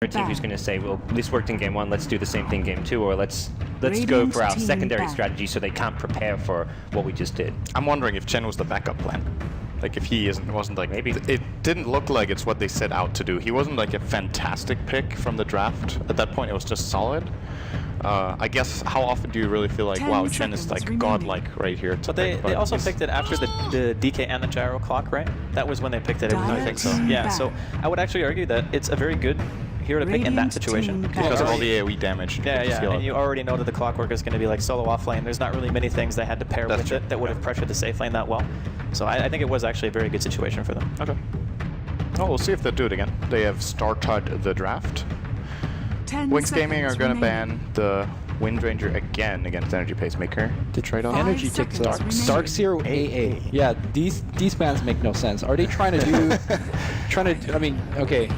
team who's going to say, well, this worked in game 1, let's do the same thing game 2, or let's go for our secondary strategy so they can't prepare for what we just did. I'm wondering if Chen was the backup plan. Like if he wasn't like, maybe it didn't look like it's what they set out to do. He wasn't like a fantastic pick from the draft. At that point, it was just solid. I guess how often do you really feel like, wow, Chen is like godlike right here? But they also picked it after the DK and the gyro clock, right? That was when they picked it. I think so. Yeah. So I would actually argue that it's a very good hero to pick in that situation because of all the AoE damage. Yeah, and you already know that the clockwork is going to be like solo off lane. There's not really many things they had to pair with it that would have pressured the safe lane that well. So I think it was actually a very good situation for them. Okay. Oh, we'll see if they'll do it again. They have started the draft. Wings Gaming are going to ban the Wind Ranger again against Energy Pacemaker. The trade-off. Energy takes Dark Zero AA. Yeah, these bans make no sense. Are they trying to do? I mean, okay.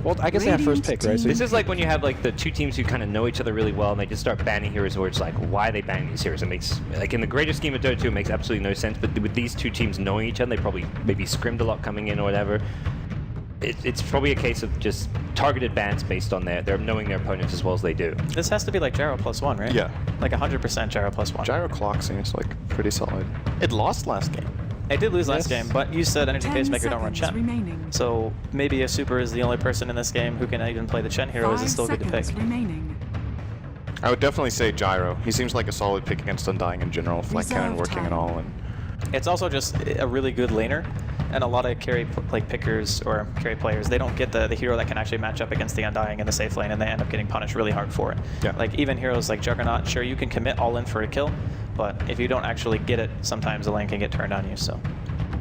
Well, I guess they have first pick, right? So this is like when you have like the two teams who kind of know each other really well, and they just start banning heroes where it's like, why are they banning these heroes? It makes, like in the greater scheme of Dota 2, it makes absolutely no sense. But with these two teams knowing each other, they probably maybe scrimmed a lot coming in or whatever. It's probably a case of just targeted bans based on their knowing their opponents as well as they do. This has to be like gyro +1, right? Yeah. Like 100% gyro +1. Gyro clock seems like pretty solid. It lost last game. It did lose last game, but you said Energy Pacemaker don't run Chen. Remaining. So maybe a super is the only person in this game who can even play the Chen hero. Is it still good to pick? Remaining. I would definitely say Gyro. He seems like a solid pick against Undying in general, Flight Cannon working and all. And it's also just a really good laner, and a lot of carry pickers or carry players, they don't get the hero that can actually match up against the Undying in the safe lane, and they end up getting punished really hard for it. Yeah. Like even heroes like Juggernaut, sure you can commit all in for a kill, but if you don't actually get it, sometimes the lane can get turned on you. So.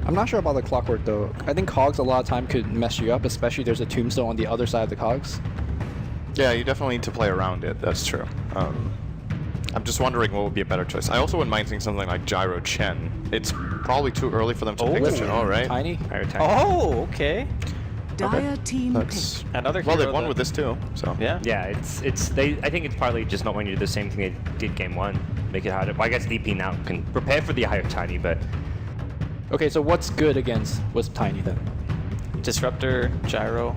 I'm not sure about the clockwork though. I think cogs a lot of time could mess you up, especially there's a tombstone on the other side of the cogs. Yeah, you definitely need to play around it, that's true. I'm just wondering what would be a better choice. I also wouldn't mind seeing something like Gyro Chen. It's probably too early for them to pick the Chen, right? Tiny? Oh, okay. Dire team That's another well, hero they won with this too, so. Yeah. Yeah, I think it's partly just not wanting to do the same thing they did game 1, make it harder. Well, I guess EP now can prepare for the higher Tiny, but... Okay, so what's good against what's Tiny then? Disruptor, Gyro,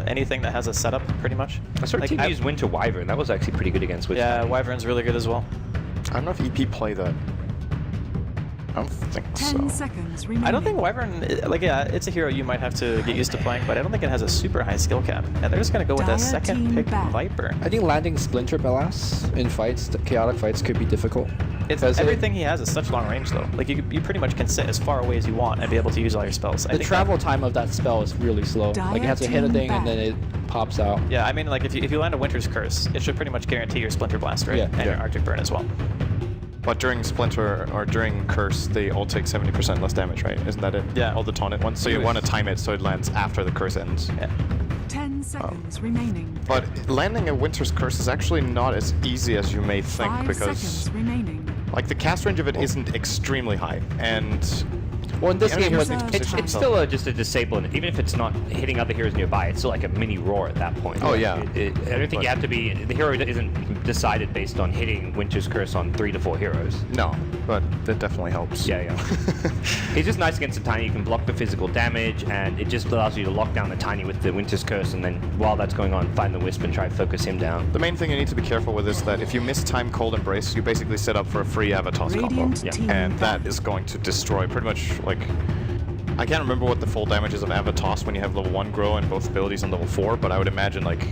anything that has a setup, pretty much. I sort of team used Winter Wyvern. That was actually pretty good against Winter. Yeah, Wyvern's really good as well. I don't know if EP play that. I don't think 10 so. seconds remaining. I don't think Wyvern, yeah, it's a hero you might have to get used to playing, but I don't think it has a super high skill cap. Yeah, they're just going to go with a second pick Viper. I think landing Splinter Ballas in fights, the chaotic fights, could be difficult. Everything he has is such long range though. Like you pretty much can sit as far away as you want and be able to use all your spells. The travel time of that spell is really slow. Like it has to hit a thing and then it pops out. Yeah, I mean like if you land a Winter's Curse, it should pretty much guarantee your Splinter Blast, right? Yeah. And your Arctic Burn as well. But during Splinter or during Curse, they all take 70% less damage, right? Isn't that it? Yeah. All the taunt ones. So you want to time it so it lands after the Curse ends. Yeah. 10 seconds remaining. But landing a Winter's Curse is actually not as easy as you may think 5 because seconds remaining. like the cast range of it isn't extremely high, and well, in this game, it's still just a disable, and even if it's not hitting other heroes nearby, it's still like a mini roar at that point. Oh yeah. I don't think you have to be. The hero isn't decided based on hitting Winter's Curse on 3 to 4 heroes. No, but that definitely helps. Yeah. He's just nice against the Tiny. You can block the physical damage, and it just allows you to lock down the Tiny with the Winter's Curse, and then while that's going on, find the Wisp and try to focus him down. The main thing you need to be careful with is that if you miss time Cold Embrace, you basically set up for a free Avatos combo. And that is going to destroy pretty much, like, I can't remember what the full damage is of Avatos when you have level 1 grow and both abilities on level 4, but I would imagine, like,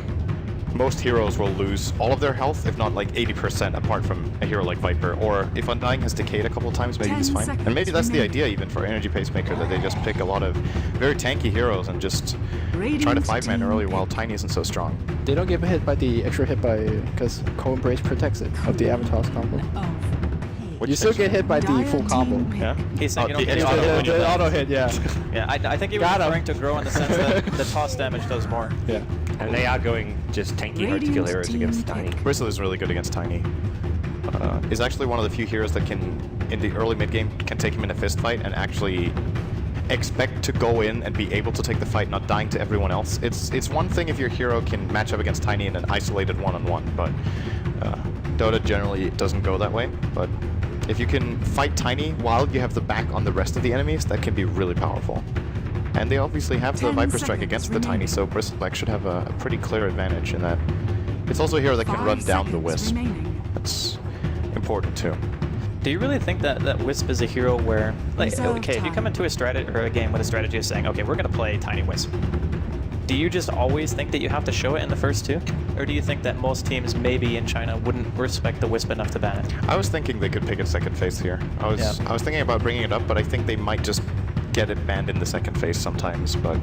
most heroes will lose all of their health, if not like 80% apart from a hero like Viper. Or if Undying has decayed a couple of times, maybe he's fine. And maybe that's the idea even for Energy Pacemaker, that they just pick a lot of very tanky heroes and just try to 5-man early while Tiny isn't so strong. They don't get hit by the extra hit by, because Cold Embrace protects it of the Avatos combo. You still get hit by the full combo. Yeah. He's saying you don't get the auto hit, yeah. Yeah, I think he was referring to grow in the sense that the toss damage does more. Yeah. And they are going just tanky, hard to kill heroes against Tiny. Bristle is really good against Tiny. Is actually one of the few heroes that can, in the early mid game, can take him in a fist fight and actually expect to go in and be able to take the fight, not dying to everyone else. It's one thing if your hero can match up against Tiny in an isolated one-on-one, but Dota generally doesn't go that way. But if you can fight Tiny while you have the back on the rest of the enemies, that can be really powerful. And they obviously have the 10 Viper Strike seconds against the remaining. Tiny, so Bristleback should have a pretty clear advantage in that. It's also a hero that can 5 run down the seconds Wisp. remaining. That's important too. Do you really think that Wisp is a hero where, like, Reserve okay, if you time. come into a strategy or a game with a strategy of saying, okay, we're going to play Tiny Wisp, do you just always think that you have to show it in the first two? Or do you think that most teams, maybe in China, wouldn't respect the Wisp enough to ban it? I was thinking they could pick a second phase here. I was thinking about bringing it up, but I think they might just get it banned in the second phase sometimes. But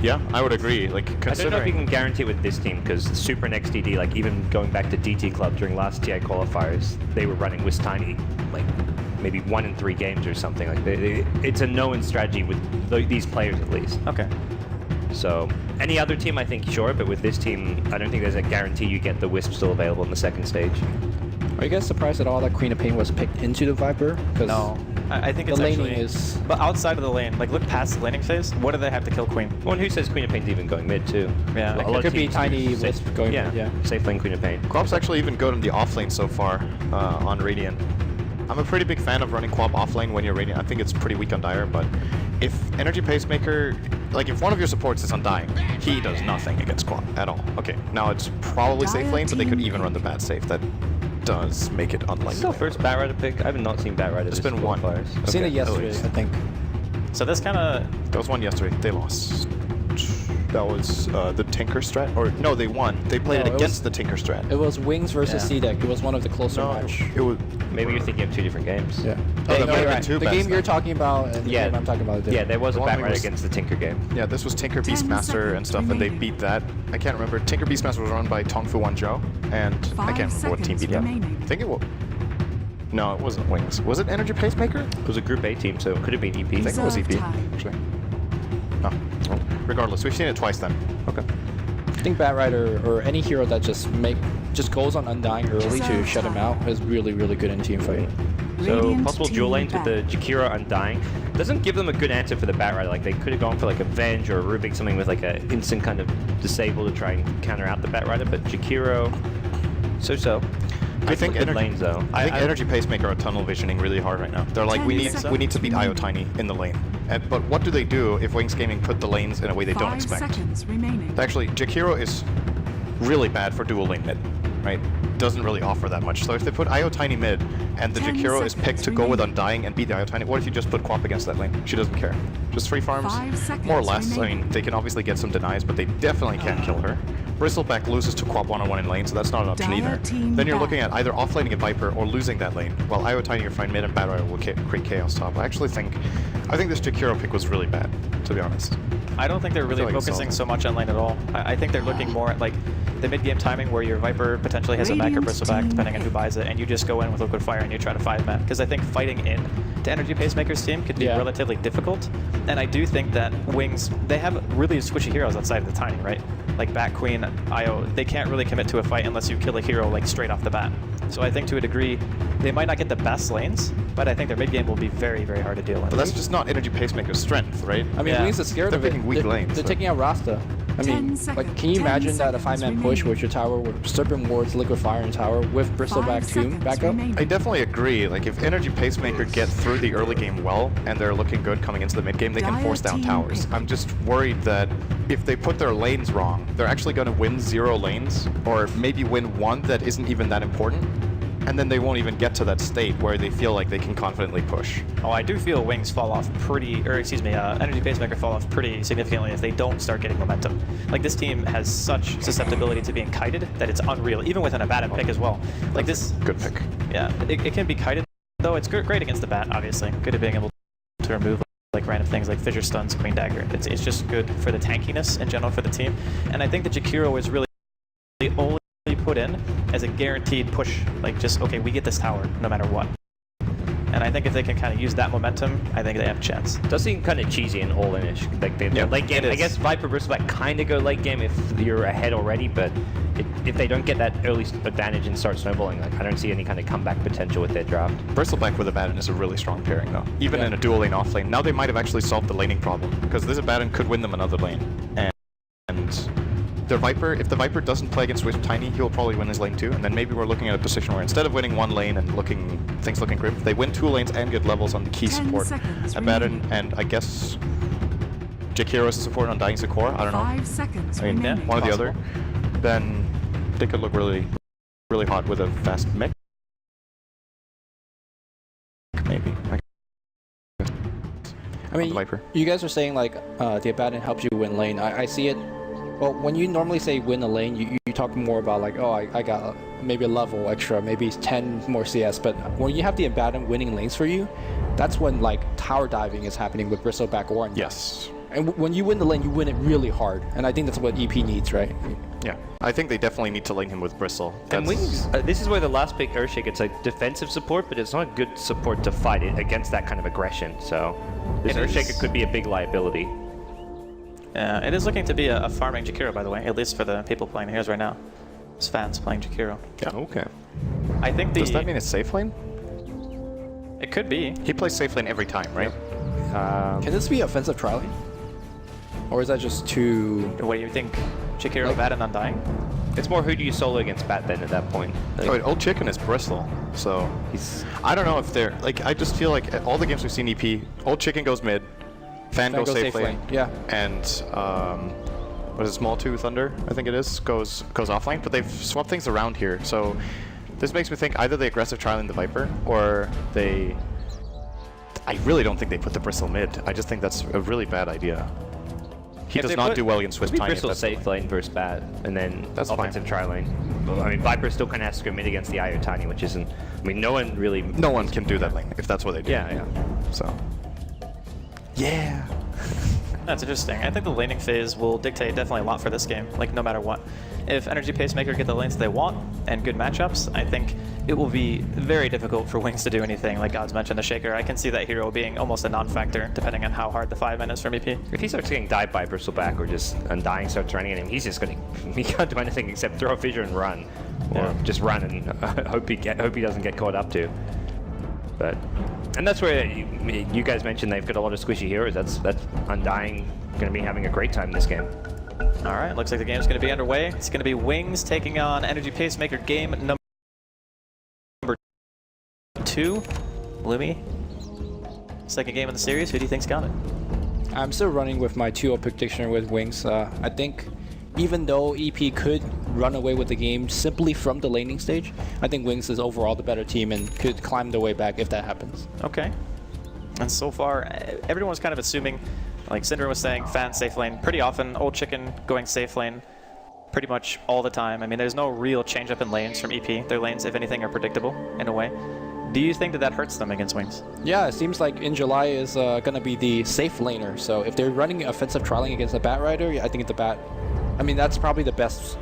yeah, I would agree. Like, I don't know if you considering can guarantee it with this team, because Super and XDD, like even going back to DT Club during last TI qualifiers, they were running with Tiny, like maybe 1 in 3 games or something. Like it's a known strategy with these players at least. Okay. So any other team, I think, sure, but with this team, I don't think there's a guarantee you get the Wisp still available in the second stage. Are you guys surprised at all that Queen of Pain was picked into the Viper? Because No. I think the it's laning actually, is. But outside of the lane, like look past the laning phase, what do they have to kill Queen? Well, and who says Queen of Pain's even going mid too? Yeah. Like, It a lot of could be teams do Tiny safe- Wisp going mid, yeah. Safe lane Queen of Pain. Quap's actually even good in the offlane so far on Radiant. I'm a pretty big fan of running Quap offlane when you're Radiant. I think it's pretty weak on Dire, but if Energy Pacemaker, like if one of your supports is Undying, he does nothing against Quap at all. Okay, now it's probably safe Dire lane, but they could team even run the bad safe. That does make it unlikely. Still first Batrider pick. I have not seen Batrider. It's been one. I've seen it yesterday, least. I think. So this kind of, There was one yesterday. They lost. That was the Tinker strat, or no, they won. They played No, it it against was- the Tinker strat. It was Wings versus Yeah. C-Deck. It was one of the closer No, match. it was. Maybe you're thinking of 2 different games. Yeah. that no, might have you're been right. 2 The best game you're then. talking about and the Yeah. game I'm talking about. Yeah, there was a The one Batrider was- against the Tinker game. Yeah, this was Tinker 10 Beastmaster and seconds stuff, and they remaining. beat that. I can't remember. Tinker Beastmaster was run by Tongfu Wanzhou, and I 5 can't remember what team seconds beat them. remaining. I think it was. No, it wasn't Wings. Was it Energy Pacemaker? It was a Group A team, so it could have been EP. I think it was Reserve EP, time. actually. No. Well, regardless, we've seen it twice then. Okay. I think Batrider or any hero that just goes on Undying early to Reserve shut him time. out is really, really good in team fight. So Radiant possible team dual lanes with the back. Jakiro Undying doesn't give them a good answer for the Batrider. Like they could have gone for like a Venge or a Rubik, something with like an instant kind of disable to try and counter out the Batrider, but Jakiro, so. I think good Energy, lanes though. I think Energy Pacemaker are tunnel visioning really hard right now. They're like, 10 we need to beat seconds IO Tiny in the lane. But what do they do if Wings Gaming put the lanes in a way they don't 5 expect? seconds remaining. Actually, Jakiro is really bad for dual lane mid, right? Doesn't really offer that much. So if they put IO Tiny mid and the 10 Jakiro is picked seconds to go with remaining. Undying and beat the IO Tiny, what if you just put Quap against that lane? She doesn't care. Just free farms, 5 seconds more or less. I remaining. mean, they can obviously get some denies, but they definitely can't kill her. Bristleback loses to Quap one-on-one in lane, so that's not an option Dire either. team Then you're back. looking at either offlaning a Viper or losing that lane, while IO Tiny or Find mid and Batrider will create chaos top. I think this Jakiro pick was really bad, to be honest. I don't think they're really feel like it's focusing solid. so much on lane at all. I think they're looking more at like the mid-game timing where your Viper potentially has a mech or Radiant bristleback team depending on who A. buys it, and you just go in with Liquid Fire and you try to 5-man. Because I think fighting in to Energy Pacemaker's team could be Yeah. relatively difficult. And I do think that Wings, they have really squishy heroes outside of the Tiny, right? Like Bat Queen, IO, they can't really commit to a fight unless you kill a hero like straight off the bat. So I think to a degree, they might not get the best lanes, but I think their mid-game will be very, very hard to deal with. But that's just not Energy Pacemaker's strength, right? I mean, Yeah. Wings is scared They're of it. picking weak lanes, They're so- taking out Rasta. I 10 mean, seconds- like, can you 10 imagine that a seconds 5-man push remaining. with your tower, with Serpent Wards, Liquid Fire and tower, with Bristleback 5 Tomb seconds back up? remaining. I definitely agree. Like, if Energy Pacemaker get through the early game well, and they're looking good coming into the mid game, they can Dire force down team towers. pick. I'm just worried that if they put their lanes wrong, they're actually going to win 0 lanes, or maybe win 1 that isn't even that important, and then they won't even get to that state where they feel like they can confidently push. Oh, I do feel Wings fall off Energy Pacemaker fall off pretty significantly if they don't start getting momentum. Like this team has such susceptibility to being kited that it's unreal, even with an Abaddon pick as well. Like this, Good pick. yeah, it can be kited though. It's great against the bat, obviously. Good at being able to remove like random things like Fissure Stuns, Queen Dagger. It's just good for the tankiness in general for the team. And I think that Jakiro is really only put in as a guaranteed push, like just, okay, we get this tower no matter what. And I think if they can kind of use that momentum, I think they have a chance. Does seem kind of cheesy and all-in-ish. Like the Yeah, late game, it I is. guess Viper Bristleback kind of go late game if you're ahead already, but if they don't get that early advantage and start snowballing, like I don't see any kind of comeback potential with their draft. Bristleback with Abaddon is a really strong pairing, though. Even Yeah. in a dual lane off lane. Now they might have actually solved the laning problem, because this Abaddon could win them another lane. And their Viper, if the Viper doesn't play against Wisp Tiny, he'll probably win his lane too. And then maybe we're looking at a position where instead of winning 1 lane and things looking grim, they win 2 lanes and get levels on the key 10 support. seconds Abaddon remaining. and I guess Jakiro as a support on Undying Sakura, I don't know. 5 seconds I mean, remaining. one or the other. Then they could look really, really hot with a fast mech. Maybe. I mean, the Viper. you guys are saying like the Abaddon helps you win lane. I see it. Well, when you normally say win a lane, you talk more about like, oh, I got maybe a level extra, maybe 10 more CS. But when you have the Abaddon winning lanes for you, that's when like tower diving is happening with Bristleback or Undying. Yes. And when you win the lane, you win it really hard. And I think that's what EP needs, right? Yeah. I think they definitely need to lane him with Bristle. And Wings, this is where the last pick Earthshake, it's like defensive support, but it's not good support to fight it against that kind of aggression. So this Earthshaker could be a big liability. It is looking to be a farming Jakiro, by the way, at least for the people playing Heroes right now. It's fans playing Jakiro. Yeah. Okay. I think the... Does that mean it's safe lane? It could be. He plays safe lane every time, right? Can this be offensive trialing? Or is that just too... What do you think? Jakiro, Like- Bat, and Undying? It's more who do you solo against Bat then at that point? Like, Oh, wait, Old Chicken is Bristle, so I don't know if they're like. I just feel like all the games we've seen EP, Old Chicken goes mid, Fan goes safe lane, Yeah. and what is it, Small 2 Thunder? I think it is goes offlane. But they've swapped things around here, so this makes me think either they aggressive trialing the Viper or they. I really don't think they put the Bristle mid. I just think that's a really bad idea. He If does they not put- do well against Swift Maybe Tiny. if Bristol that's the safe lane. lane versus Bat, and then That's fine. offensive tri lane. Well, I mean, Viper still kind of has to go mid against the IO Tiny, which isn't. I mean, no one really. No one can do that lane if that's what they do. Yeah, yeah. So. Yeah. That's interesting. I think the laning phase will dictate definitely a lot for this game, like no matter what. If Energy Pacemaker get the lanes they want and good matchups, I think it will be very difficult for Wings to do anything. Like God's mentioned, the Shaker, I can see that hero being almost a non-factor depending on how hard the 5-man is from EP. If he starts getting dived by Bristleback or just Undying starts running at him, he's just gonna. He can't do anything except throw a fissure and run, or just run and hope he doesn't get caught up to. But and that's where you guys mentioned they've got a lot of squishy heroes. That's Undying gonna be having a great time this game. All right, looks like the game's going to be underway. It's going to be Wings taking on Energy Pacemaker game number 2. Lumi, second game in the series. Who do you think's got it? I'm still running with my 2-0 prediction with Wings. I think even though EP could run away with the game simply from the laning stage, I think Wings is overall the better team and could climb their way back if that happens. Okay. And so far, everyone's kind of assuming, like Cinder was saying, fan safe lane pretty often. Old Chicken going safe lane pretty much all the time. I mean, there's no real change up in lanes from EP. Their lanes, if anything, are predictable in a way. Do you think that hurts them against Wings? Yeah, it seems like In July is going to be the safe laner. So if they're running offensive trialing against the Bat Rider, I think the Bat... I mean, that's probably the best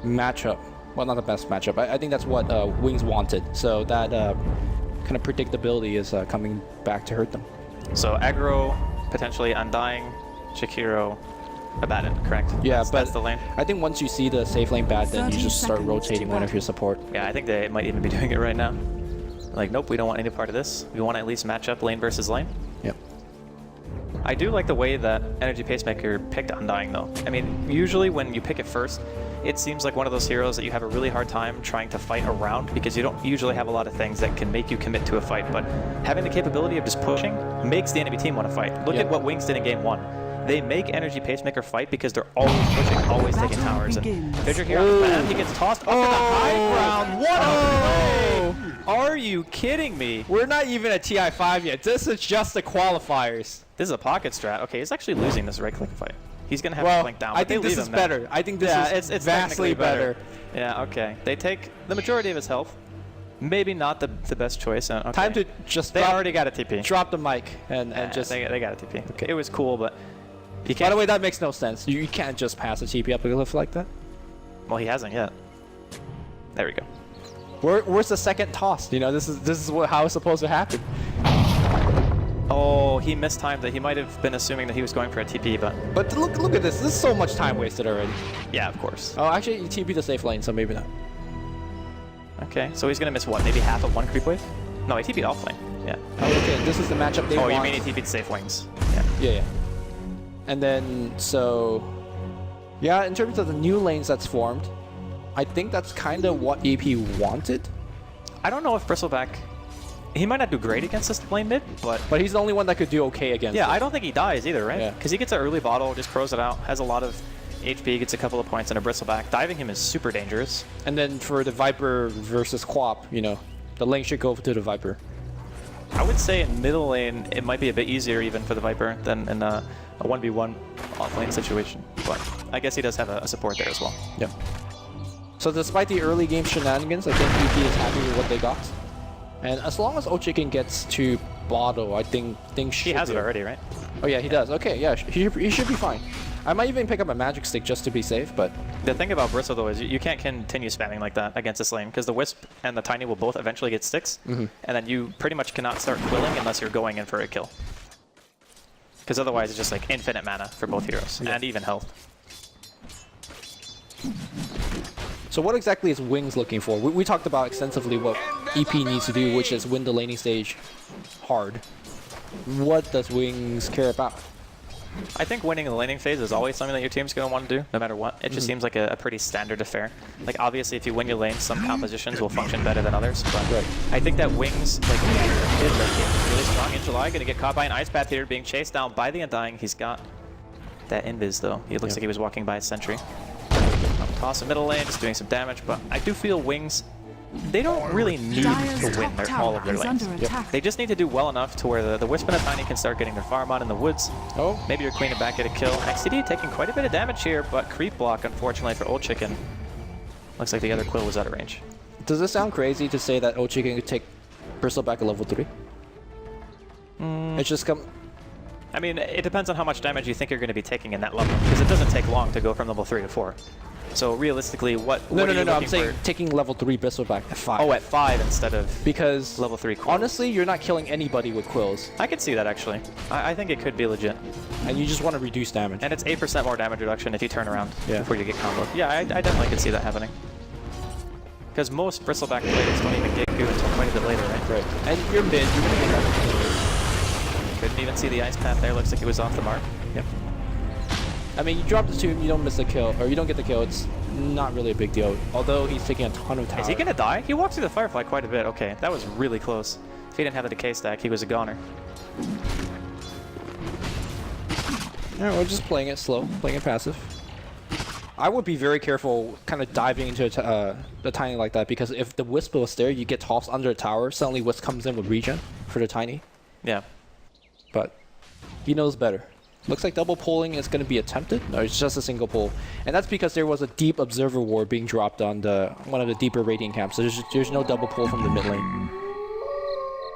matchup. Well, not the best matchup. I think that's what Wings wanted. So that kind of predictability is coming back to hurt them. So aggro, potentially Undying, Shakiro, Abaddon, correct? Yeah, That's the lane. I think once you see the safe lane Bat, then you 30 just start seconds rotating to one of battle. your support. Yeah, I think they might even be doing it right now. Like, nope, we don't want any part of this. We want to at least match up lane versus lane. Yep. I do like the way that Energy Pacemaker picked Undying, though. I mean, usually when you pick it first, it seems like one of those heroes that you have a really hard time trying to fight around because you don't usually have a lot of things that can make you commit to a fight. But having the capability of just pushing makes the enemy team want to fight. Look at what Wings did in Game 1. They make Energy Pacemaker fight because they're always pushing, always taking towers. And Fidger here on the fan, he gets tossed up to the high ground. What a play! Are you kidding me? We're not even at TI5 yet. This is just the qualifiers. This is a pocket strat. Okay, he's actually losing this right-click fight. He's going to have to flank down. I but they think this leave is him now. better. I think this is it's vastly technically better. Yeah, okay. They take the majority of his health. Maybe not the best choice. Okay. Time to just They already got a TP. drop the mic and just... They got a TP. Okay. It was cool, but you By can't. the way, that makes no sense. You can't just pass a TP up a cliff like that. Well, he hasn't yet. There we go. Where's the second toss? You know, this is how it's supposed to happen. Oh, he mistimed it. He might have been assuming that he was going for a TP, but But look at this. This is so much time wasted already. yeah, of course. Oh, actually, you TP the safe lane, so maybe not. Okay, so he's gonna miss what? Maybe half of one creep wave? No, he TP'd off lane. Yeah. Oh, okay, this is the matchup they Oh, want. you mean he TP'd safe wings? Yeah. Yeah. And then, so... Yeah, in terms of the new lanes that's formed, I think that's kind of what EP wanted. I don't know if Bristleback he might not do great against this lane mid, but he's the only one that could do okay against yeah, it. I don't think he dies either, right? Yeah. Because he gets an early bottle, just crows it out, has a lot of HP, gets a couple of points and a bristleback. Diving him is super dangerous. And then for the Viper versus Quap, you know, the lane should go to the Viper. I would say in middle lane, it might be a bit easier even for the Viper than in a 1v1 off lane situation. But I guess he does have a support there as well. Yep. So despite the early game shenanigans, I think EP is happy with what they got. And as long as Ochicken gets to bottle, I think things should He has it be- already, right? Oh yeah, he does. Okay, yeah, he should be fine. I might even pick up a magic stick just to be safe, but The thing about Bristle though is you can't continue spamming like that against this lane because the Wisp and the Tiny will both eventually get sticks, and then you pretty much cannot start quilling unless you're going in for a kill. Because otherwise it's just like infinite mana for both heroes and even health. so what exactly is Wings looking for? We talked about extensively what EP needs to do, which is win the laning stage hard. What does Wings care about? I think winning the laning phase is always something that your team's going to want to do, no matter what. It just seems like a pretty standard affair. Like, obviously, if you win your lane, some compositions will function better than others, but I think that Wings, like, did late game really strong in July. Going to get caught by an Ice Path here, being chased down by the Undying. He's got that invis, though. He looks like he was walking by a sentry. Toss in middle lane, just doing some damage, but I do feel Wings, they don't really need Dire's to win top all tower of their is lanes. under attack. They just need to do well enough to where the Wisp and the Tiny can start getting their farm on in the woods. Oh, Maybe your Queen of back get a kill. XCD taking quite a bit of damage here, but creep block, unfortunately, for Old Chicken. Looks like the other Quill was out of range. does it sound crazy to say that Ochicken could take Bristleback at level 3? It's just come. I mean, it depends on how much damage you think you're going to be taking in that level, because it doesn't take long to go from level 3 to 4. So realistically, what are you No. I'm looking saying for? taking level 3 Bristleback at 5. Oh, at 5 instead of because level 3 Quill. honestly, you're not killing anybody with quills, I could see that, actually. I think it could be legit. and you just want to reduce damage. And it's 8% more damage reduction if you turn around Yeah. before you get comboed. Yeah, I definitely could see that happening. Because most Bristleback players don't even get goo until quite a bit later, right? Right. And you're mid, you're gonna get that. Couldn't even see the Ice Path there. Looks like it was off the mark. Yep. I mean, you drop the tomb, you don't miss the kill, or you don't get the kill. It's not really a big deal. Although he's taking a ton of time. Is he gonna die? He walks through the Firefly quite a bit. Okay, that was really close. If he didn't have the decay stack, he was a goner. Yeah, we're just playing it slow, playing it passive. I would be very careful kind of diving into the Tiny like that, because if the Wisp was there, you get tossed under the tower, suddenly Wisp comes in with regen for the Tiny. Yeah. But he knows better. Looks like double pulling is going to be attempted. No, it's just a single pull. And that's because there was a deep observer ward being dropped on one of the deeper Radiant camps. So there's no double pull from the mid lane.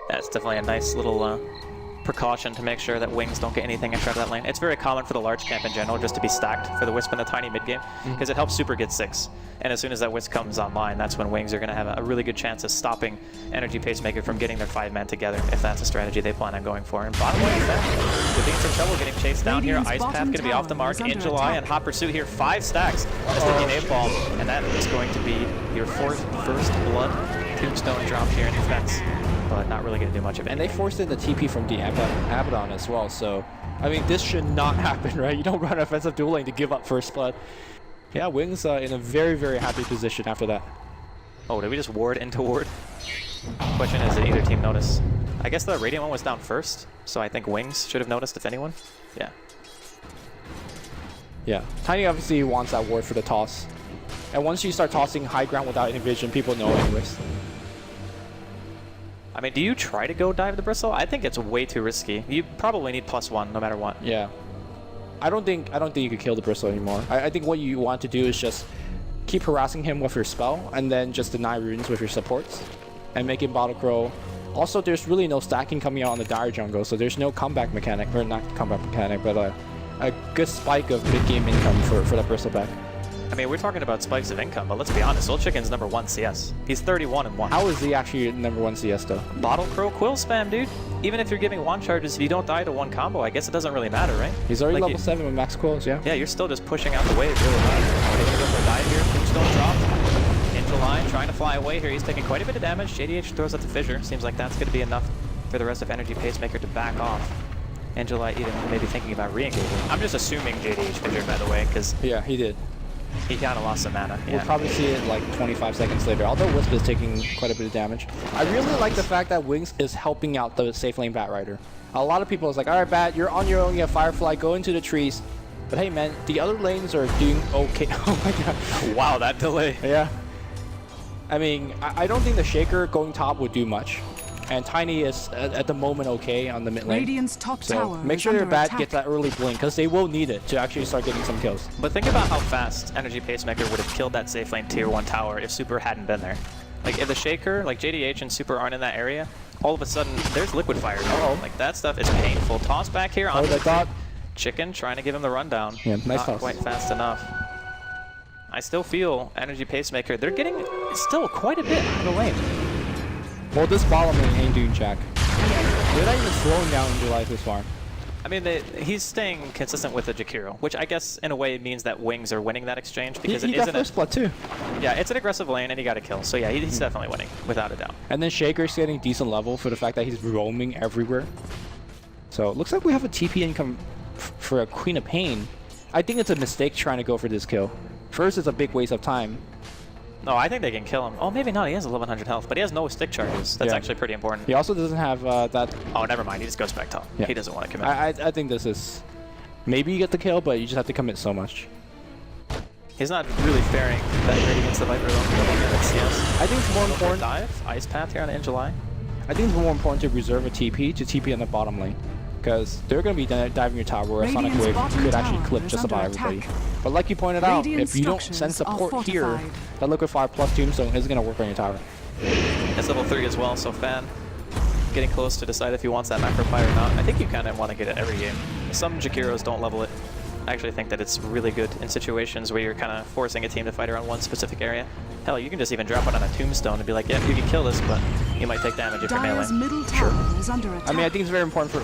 That's definitely a nice little precaution to make sure that Wings don't get anything extra out of that lane. It's very common for the large camp in general just to be stacked for the Wisp and the Tiny mid game, because it helps Super get 6. And as soon as that Wisp comes online, that's when Wings are going to have a really good chance of stopping Energy Pacemaker from getting their 5-man together, if that's a strategy they plan on going for. And bottom lane is that. They're being some trouble getting chased down here. Radiant's Ice Path bottom going to be off the tower mark is in under July, attack. and Hot Pursuit here, 5 stacks. That's the napalm, and that is going to be your first blood tombstone drop here in defense. But not really going to do much of it. And they forced in the TP from the Abaddon as well, so I mean, this should not happen, right? You don't run offensive duel lane to give up first blood. Yeah, Wings in a very, very happy position after that. Oh, did we just ward into ward? Question is, did either team notice? I guess the Radiant one was down first, so I think Wings should have noticed, if anyone. Yeah. Yeah, Tiny obviously wants that ward for the toss. And once you start tossing high ground without any vision, people know anyways. I mean, do you try to go dive the Bristle? I think it's way too risky. You probably need +1 no matter what. Yeah. I don't think you could kill the Bristle anymore. I think what you want to do is just keep harassing him with your spell, and then just deny runes with your supports, and make him bottle crow. Also, there's really no stacking coming out on the Dire jungle, so there's no comeback mechanic, or not comeback mechanic, but a good spike of mid-game income for that Bristleback. I mean, we're talking about spikes of income, but let's be honest, Old Chicken's #1 CS. He's 31-1. How is he actually #1 CS though? Bottle Crow Quill spam, dude. Even if you're giving wand charges, if you don't die to one combo, I guess it doesn't really matter, right? He's already Like level 7 with max quills, yeah. Yeah, you're still just pushing out the wave really hard. Are they going to go for a dive here? Tombstone drop. Into line, trying to fly away here. He's taking quite a bit of damage. JDH throws out the fissure. Seems like that's going to be enough for the rest of Energy Pacemaker to back off. Angeli even maybe thinking about re-engaging. I'm just assuming JDH fissured, by the way, because Yeah, he did. He kind of lost some mana. We'll Yeah. probably see it like 25 seconds later, although Wisp is taking quite a bit of damage. I really like the fact that Wings is helping out the safe lane Bat Rider. A lot of people is like, all right, Bat, you're on your own, you have Firefly, go into the trees. But hey, man, the other lanes are doing okay. Oh my god. Wow, that delay. Yeah. I mean, I don't think the Shaker going top would do much. And Tiny is, at the moment, okay on the mid lane. Radiant's top So tower make is sure your under Bat attack. gets that early blink, because they will need it to actually start getting some kills. But think about how fast Energy Pacemaker would have killed that safe lane tier 1 tower if Super hadn't been there. Like, if the Shaker, like JDH and Super aren't in that area, all of a sudden, there's Liquid Fire. Uh-oh. Like, that stuff is painful. Toss back here on Oh, they thought. Chicken trying to give him the rundown. Yeah, nice Not toss. quite fast enough. I still feel Energy Pacemaker, they're getting still quite a bit out of the lane. Well, this bottom lane ain't doing jack. They're not even slowing down in July this far. I mean, he's staying consistent with the Jakiro, which I guess in a way means that Wings are winning that exchange because He it got isn't first blood too. yeah, it's an aggressive lane and he got a kill. So yeah, he's definitely winning, without a doubt. And then Shaker's getting decent level for the fact that he's roaming everywhere. So it looks like we have a TP income for a Queen of Pain. I think it's a mistake trying to go for this kill. First, it's a big waste of time. No, I think they can kill him. Oh, maybe not. He has 1100 health, but he has no stick charges. That's Yeah. actually pretty important. He also doesn't have that. Oh, never mind. He just goes back top. Yeah. He doesn't want to commit. I think this is. Maybe you get the kill, but you just have to commit so much. He's not really faring that great against the Viper though. CS. I think it's more important. Dive, Ice Path here on in July. I think it's more important to reserve a TP to TP on the bottom lane. Because they're going to be diving your tower where a Sonic Radiant's Wave bottom could actually tower clip is just about under everybody. attack. But like you pointed out, Radiant if you don't send structures are support here, fortified. that Liquid Fire plus Tombstone is going to work on your tower. It's level 3 as well, so Fan getting close to decide if he wants that macro fire or not. I think you kind of want to get it every game. Some Jakiros don't level it. I actually think that it's really good in situations where you're kind of forcing a team to fight around one specific area. Hell, you can just even drop it on a Tombstone and be like, yeah, you can kill this, but you might take damage if you're melee. Dyer's middle tower is under attack. I mean, I think it's very important for...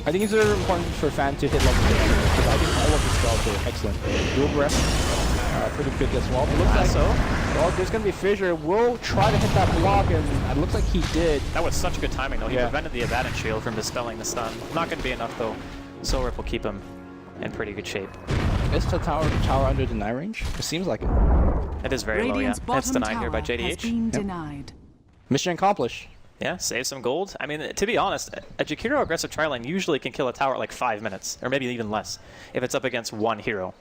I think it's very important for Fan to hit level 6. Because I think all of his spells are excellent. Dual Breath, pretty good as well. But looks like... So, Well, there's going to be Fissure. Will try to hit that block, and it looks like he did. that was such good timing though. He Yeah. prevented the Abaddon shield from dispelling the stun. Not going to be enough though. Soul Rip will keep him in pretty good shape. Is the tower under deny range? It seems like it. It is very Radiant's low, yeah. It's bottom denied here by tower has JDH. been denied. Mission accomplished. Yeah, save some gold. I mean, to be honest, a Jakiro aggressive tri-lane usually can kill a tower at like 5 minutes, or maybe even less, if it's up against one hero.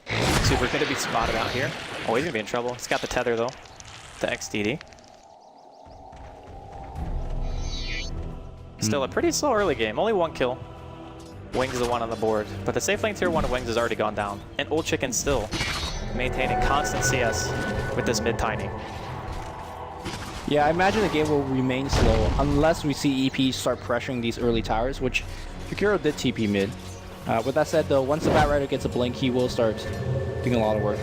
Super going to be spotted out here. Oh, he's going to be in trouble. He's got the tether, though, the XDD. Still a pretty slow early game. Only 1 kill. Wings is the one on the board. But the safe lane tier 1 of Wings has already gone down. And Old Chicken still maintaining constant CS with this mid-tiny. Yeah, I imagine the game will remain slow unless we see EP start pressuring these early towers, which Jakiro did TP mid. With that said, though, once the Bat Rider gets a blink, he will start doing a lot of work.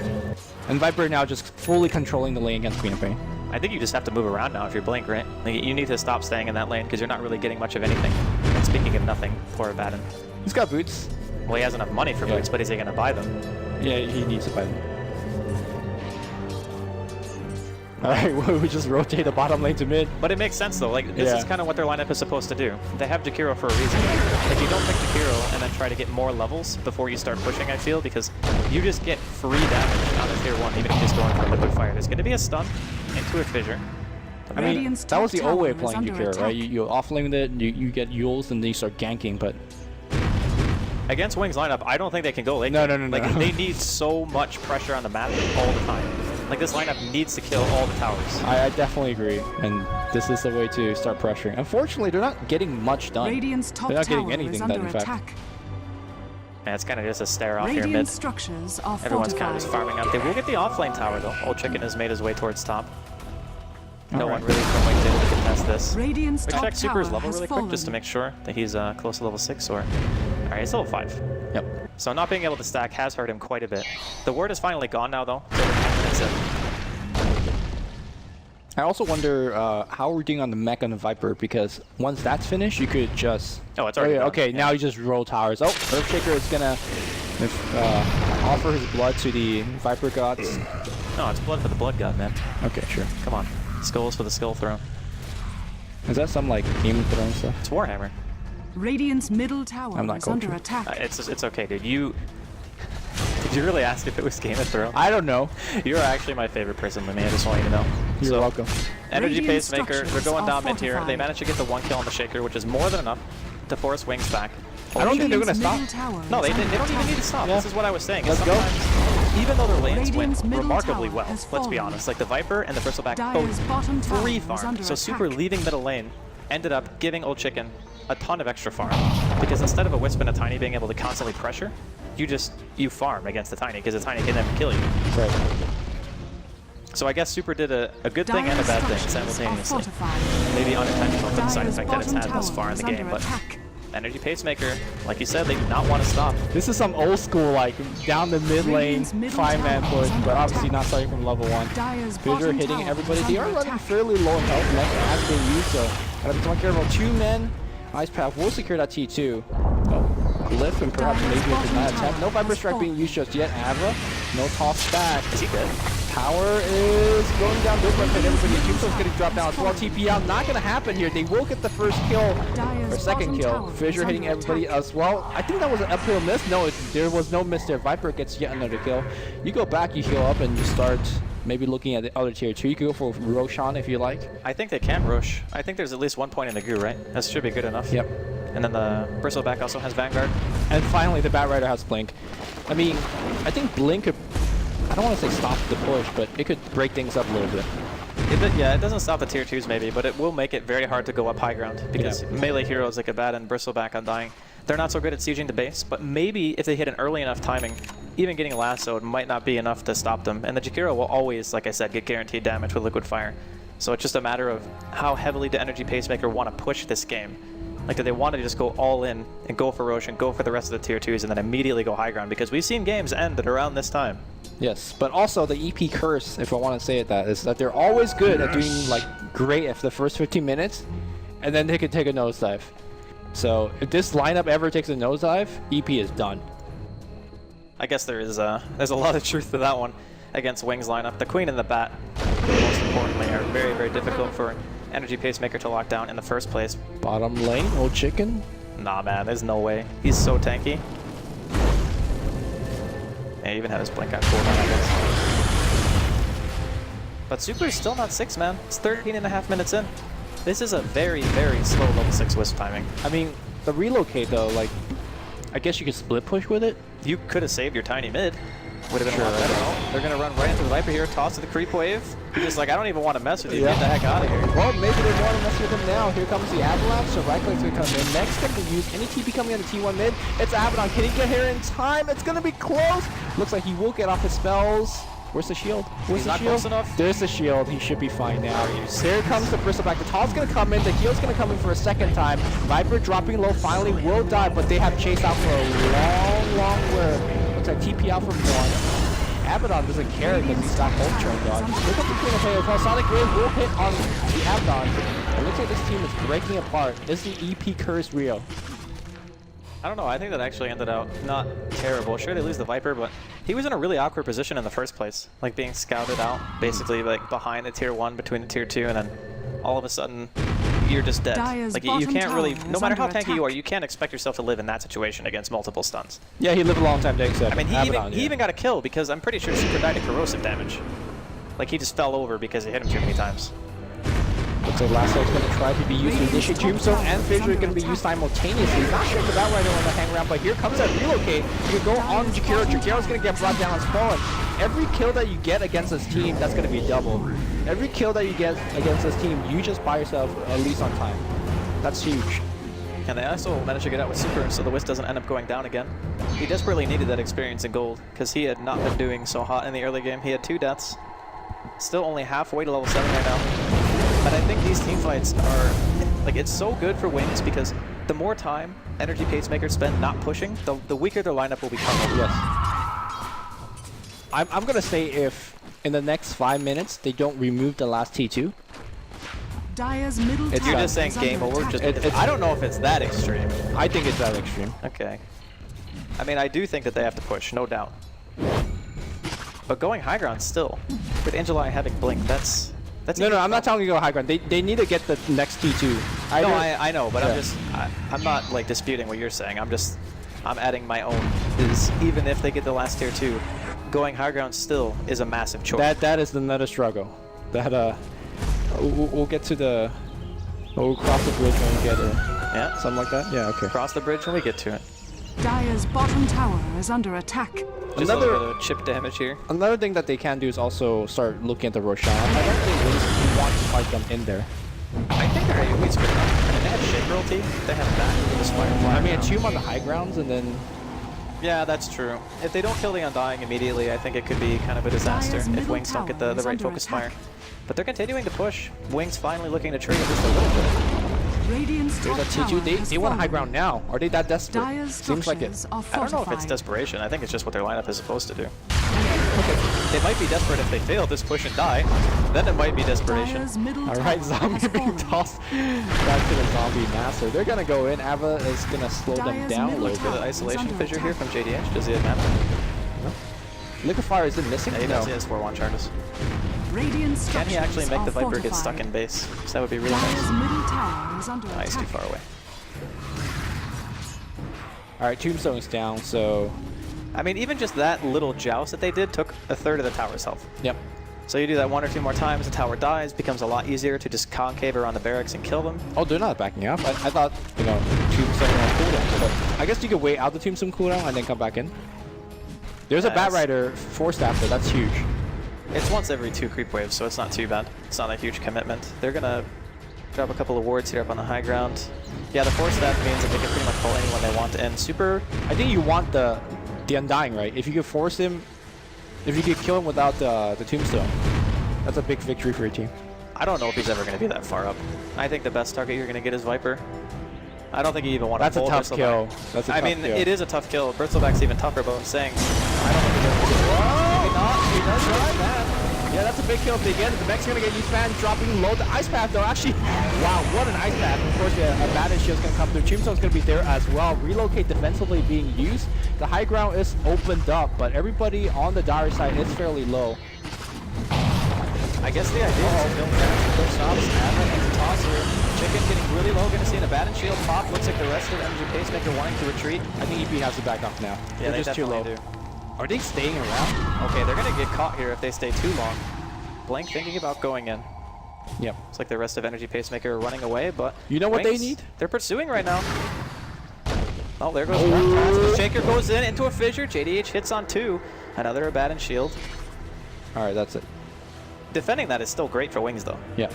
And Viper now just fully controlling the lane against Queen of Pain. I think you just have to move around now if you're Blink, right? Like, you need to stop staying in that lane because you're not really getting much of anything. And speaking of nothing, poor Abaddon. He's got boots. Well, he has enough money for Yeah. boots, but is he going to buy them? Yeah, he needs to buy them. Alright, we just rotate the bottom lane to mid. But it makes sense, though. Like, this Yeah. is kind of what their lineup is supposed to do. They have Jakiro for a reason. If you don't pick Jakiro and then try to get more levels before you start pushing, I feel, because you just get free damage on the tier 1, even if you're just going for Liquid Fire. There's going to be a stun into a fissure. I mean, Radiant's that was the top old way of tower is playing under Jakiro, right? attack. You offlane it, you get Yules, and then you start ganking, but... Against Wings lineup, I don't think they can go late. No. Like, they need so much pressure on the map all the time. Like, this lineup needs to kill all the towers. I definitely agree, and this is the way to start pressuring. Unfortunately, they're not getting much done. Radiant's top They're not getting tower anything is done, under in fact. attack. And it's kind of just a stare off here Radiant mid. structures are Everyone's kind of fortified. just farming out. They will get the offlane tower, though. Old Chicken has made his way towards top. No one really from Wings able to contest this. Radiant's We top check Super's tower level has really quick just to fallen. make sure that he's close to level 6 or... Alright, he's level 5. Yep. So not being able to stack has hurt him quite a bit. The word is finally gone now, though. It's over 10 minutes in. I also wonder how we're doing on the mech on the Viper, because once that's finished, you could just... Oh, it's already yeah, done. okay, Yeah. now you just roll towers. Oh, Earthshaker is gonna offer his blood to the Viper gods. No, it's blood for the blood god, man. Okay, sure. Come on. Skulls for the skull throne. Is that some, like, Game of Thrones stuff? It's Warhammer. Radiant's middle tower I'm not is under cultured. attack. It's okay, dude. Did Did you really ask if it was Game of Thrones? I don't know. You're actually my favorite person, Lumi. I just want you to know. You're welcome. Energy Radiant Pacemaker, they're going structures down are mid here. They fortified. managed to get the 1 kill on the Shaker, which is more than enough to force Wings back. I don't think they're going to stop. No, they don't even need to stop. Yeah. This is what I was saying. Let's go. Sometimes, even though their lanes Radiant's went middle remarkably tower well, has let's be fallen. honest. Like the Viper and the Bristleback Dire's bottom both tower free is farmed. under So Super attack. leaving middle lane ended up giving Old Chicken a ton of extra farm. Because instead of a Wisp and a Tiny being able to constantly pressure, you farm against the Tiny, because the Tiny can never kill you. Right. So I guess Super did a good thing and a bad thing simultaneously. Maybe unintentional for the side effect that it's had thus far in the game, but Energy Pacemaker, like you said, they do not want to stop. This is some old school, like, down the mid lane, Radiant's middle 5-man tower push, is under but obviously attack. not starting from level 1. Dire's Fissure bottom hitting tower everybody. is They are under running attack. fairly low in health. Next has been used, so gotta be taken care of. 2 men. Ice Path will secure that T2. Glyph and perhaps Dire's maybe bottom a not tower attempt. No Viper has Strike being fallen. used just yet. Ava, no toss back. Is he good? Tower is going down. Good run, everybody. Jimso's getting dropped down as well. TP out. Not gonna happen here. They will get the first kill Dire's or second bottom kill. tower Fissure is hitting under everybody attack. as well. I think that was an uphill miss. No, there was no miss there. Viper gets yet another kill. You go back, you heal up, and you start maybe looking at the other tier 2. You could go for Roshan if you like. I think they can rush. I think there's at least 1 point in the goo, right? That should be good enough. Yep. And then the Bristleback also has Vanguard. And finally, the Bat Rider has Blink. I mean, I think Blink could, I don't want to say stop the push, but it could break things up a little bit. Yeah, it doesn't stop the tier 2s maybe, but it will make it very hard to go up high ground because melee heroes like Abad and Bristleback Undying, they're not so good at sieging the base, but maybe if they hit an early enough timing, even getting lassoed might not be enough to stop them. And the Jakiro will always, like I said, get guaranteed damage with Liquid Fire. So it's just a matter of how heavily the Energy Pacemaker want to push this game. Like, do they want to just go all in and go for Roshan, go for the rest of the tier 2s, and then immediately go high ground? Because we've seen games end at around this time. Yes, but also the EP curse, if I want to say it that, is that they're always good at doing like great after the first 15 minutes, and then they could take a nosedive. So if this lineup ever takes a nosedive, EP is done. I guess there's a lot of truth to that one against Wings lineup. The Queen and the Bat, most importantly, are very, very difficult for Energy Pacemaker to lock down in the first place. Bottom lane, Old Chicken. Nah, man, there's no way. He's so tanky. Yeah, he even had his blink on cooldown, I guess. But Super's still not 6, man. It's 13.5 minutes in. This is a very, very slow level 6 Wisp timing. I mean, the relocate though, like, I guess you could split push with it. You could have saved your tiny mid. Would have been a lot better. They're going to run right into the Viper here, toss to the creep wave. He's just like, I don't even want to mess with you. Yeah. Get the heck out of here. Well, maybe they want to mess with him now. Here comes the Avalanche, so right click's going to come in. Next going to use any TP coming on the T1 mid. It's Abaddon. Can he get here in time? It's going to be close. Looks like he will get off his spells. Where's the shield? Where's He's the not shield? close enough. There's the shield. He should be fine now. Here comes the Bristleback. The toss's going to come in. The heal's going to come in for a second time. Viper dropping low finally will die, but they have chased out for a long, long way. Looks like TP out from one. Abaddon doesn't care because he's got ult turned on. Look up the Queen of Play as well. Sonic Wave will hit on the Abaddon. It looks like this team is breaking apart. Is the EP curse real? I don't know. I think that actually ended out not terrible. Sure, they lose the Viper, but he was in a really awkward position in the first place. Like being scouted out, basically like behind the tier 1, between the tier 2, and then all of a sudden you're just dead. Dire's Like you bottom can't really, tower no is matter how under tanky you are, attack. you can't expect yourself to live in that situation against multiple stuns. Yeah, he lived a long time, Jake said. I mean, Abaddon, he even got a kill because I'm pretty sure Super died to corrosive damage. Like he just fell over because he hit him too many times. Looks like Lasso is going to try to be used to initiate Tombstone and Fissure are going to be used simultaneously. Not sure if the Bat Rider want to hang around, but here comes that relocate. You can go on Jakiro. Jakiro's going to get brought down on spawn. Every kill that you get against this team, that's going to be double. Every kill that you get against this team, you just buy yourself at least on time. That's huge. And they also managed to get out with Super, so the Wisp doesn't end up going down again. He desperately needed that experience in gold, because he had not been doing so hot in the early game. He had 2 deaths. Still only halfway to level 7 right now. But I think these team fights are, like, it's so good for Wings, because the more time Energy Pacemakers spend not pushing, the weaker their lineup will become. Yes. I'm going to say if in the next 5 minutes they don't remove the last T2, Dire's middle You're tower just saying is under game over. attack. I don't know if it's that extreme. I think it's that extreme. Okay. I mean, I do think that they have to push, no doubt. But going high ground still, with Angelai having Blink, that's No, I'm not telling you to go high ground. They need to get the next T2. No, I know, but Yeah. I'm not like disputing what you're saying. I'm adding my own is even if they get the last tier 2, going high ground still is a massive choice. That is another struggle. That we'll get to the we'll cross the bridge when we get it. Yeah, Something like that. Yeah. Okay. cross the bridge when we get to it. Dire's bottom tower is under attack. Just a little bit of chip damage here. Another thing that they can do is also start looking at the Roshan. I don't think Wings want to fight them in there. I think their AoE's good enough. I mean, they have Shape Royalty, they have that with the Firefly. I mean, it's on the high grounds and then. Yeah, that's true. If they don't kill the Undying immediately, I think it could be kind of a disaster Dire's if middle Wings don't get the tower is right under focus fire. attack. But they're continuing to push. Wings finally looking to trade just a little bit. Radiant's top There's a tower T2. has They want high fallen. ground now. Are they that desperate? Dire's Seems like it. structures are I don't know if it's fortified. desperation. I think it's just what their lineup is supposed to do. They might be desperate if they fail this push and die. Then it might be desperation. Dire's middle All right, tower zombie has being fallen. tossed back to the zombie master. They're gonna go in. Ava is gonna slow them Dire's down a middle little Good bit. tower isolation is under fissure here attack. from JDH. Does he have map? Liquefier is it missing? Yeah, he does. He has 4-1 charges. Radiant's Can he actually structures make are the Viper get stuck fortified. in base? So that would be really Dire's nice. middle tower is under Nice, too attack. far away. All right, Tombstone's down. So, I mean, even just that little joust that they did took a third of the tower's health. yep. So you do that 1 or 2 more times, the tower dies, becomes a lot easier to just concave around the barracks and kill them. Oh, they're not backing up. I thought Tombstone on cooldown. But I guess you could wait out the Tombstone cooldown and then come back in. There's a Bat Yes. Rider forced after. That's huge. It's once every 2 creep waves, so it's not too bad. It's not a huge commitment. They're gonna drop a couple of wards here up on the high ground. Yeah, the force staff means that they can pretty much pull anyone they want in. Super. I think you want the Undying, right? If you could force him, if you could kill him without the Tombstone, that's a big victory for your team. I don't know if he's ever gonna be that far up. I think the best target you're gonna get is Viper. I don't think you even want to That's a pull tough Bristleback. kill. That's a I tough mean, kill. it is a tough kill. Bristleback's even tougher, but I'm saying I don't think he's ever gonna Maybe not. He does try that. Yeah, that's a big kill if they get it. The mech's gonna get used fan dropping low. The ice path though, actually, wow, what an ice path. Of course, yeah, a Bandit Shield's gonna come through. Tombstone's gonna be there as well. Relocate defensively being used. The high ground is opened up, but everybody on the Dire side is fairly low. I guess the idea is to build fast, build stops, Ava and tosser. Chicken getting really low, gonna see an Abaddon Shield pop. Looks like the rest of Energy Pacemaker wanting to retreat. I think EP has to back off now. Yeah, They're they just too low. definitely do. Are they staying around? Okay, they're gonna get caught here if they stay too long. Blank thinking about going in. Yep. It's like the rest of Energy Pacemaker are running away, but You know what they Wings, need? They're pursuing right now. Oh, there goes one pass. The Shaker goes in into a fissure. JDH hits on 2. Another Abaddon Shield. All right, that's it. Defending that is still great for Wings, though. Yeah.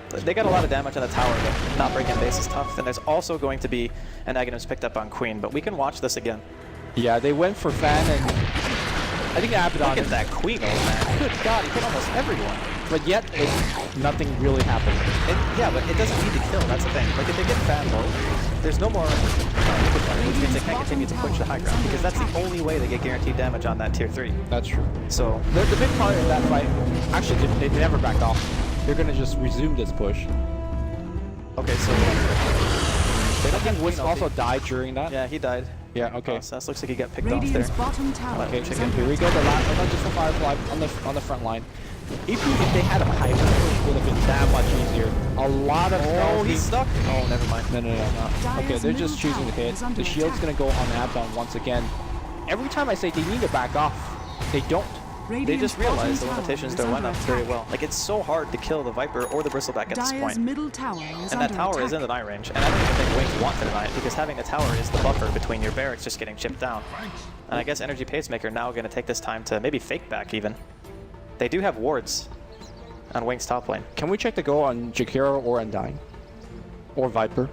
They got a lot of damage on the tower, but not breaking base is tough. And there's also going to be a negatives picked up on Queen, but we can watch this again. Yeah, they went for Fan and I think Abaddon. Look at that Queen, old man. Good God, he hit almost everyone. But yet, nothing really happened. Yeah, but it doesn't need to kill, that's the thing. Like, if they get fan low, there's no more which means they can't continue to push the high ground, because that's the only way they get guaranteed damage on that tier 3. That's true. So, The big part of that fight, actually, they never backed off. They're gonna just resume this push. okay, so... I think Wisp also died during that. Yeah, he died. Yeah, okay. So that looks like he got picked off Radiant's there. bottom tower Okay, is chicken. under Here we go. attack. The last one just for Firefly on the front line. If they had a high push, it would have been that much easier. A lot of Oh, spells he's stuck. Oh, never mind. No. Okay, they're just choosing to hit. Tower is under The shield's attack. gonna go on Abaddon once again. Every time I say they need to back off, they don't. They Radiant's just realized the bottom limitations of tower their is under lineup very attack. well. Like, it's so hard to kill the Viper or the Bristleback at this Dire's point. middle tower is And that under tower attack. is in the deny range, and I don't even think Wings want to deny it, because having the tower is the buffer between your barracks just getting chipped down. And I guess Energy Pacemaker now going to take this time to maybe fake back even. They do have wards on Wings top lane. Can we check the go on Jakiro or Undying? Or Viper?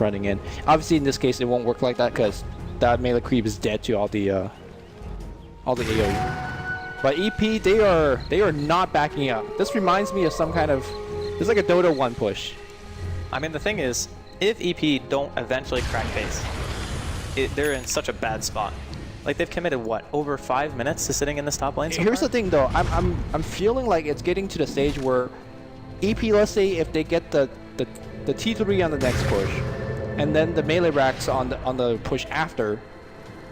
running in. Obviously, in this case, it won't work like that because that melee creep is dead to all the AoE. But EP, they are not backing up. This reminds me of some kind of, it's like a Dota 1 push. I mean, the thing is, if EP don't eventually crack base, they're in such a bad spot. Like, they've committed, what, over 5 minutes to sitting in this top lane so Here's far? the thing, though. I'm feeling like it's getting to the stage where EP, let's say, if they get the T3 on the next push, and then the melee racks on the push after,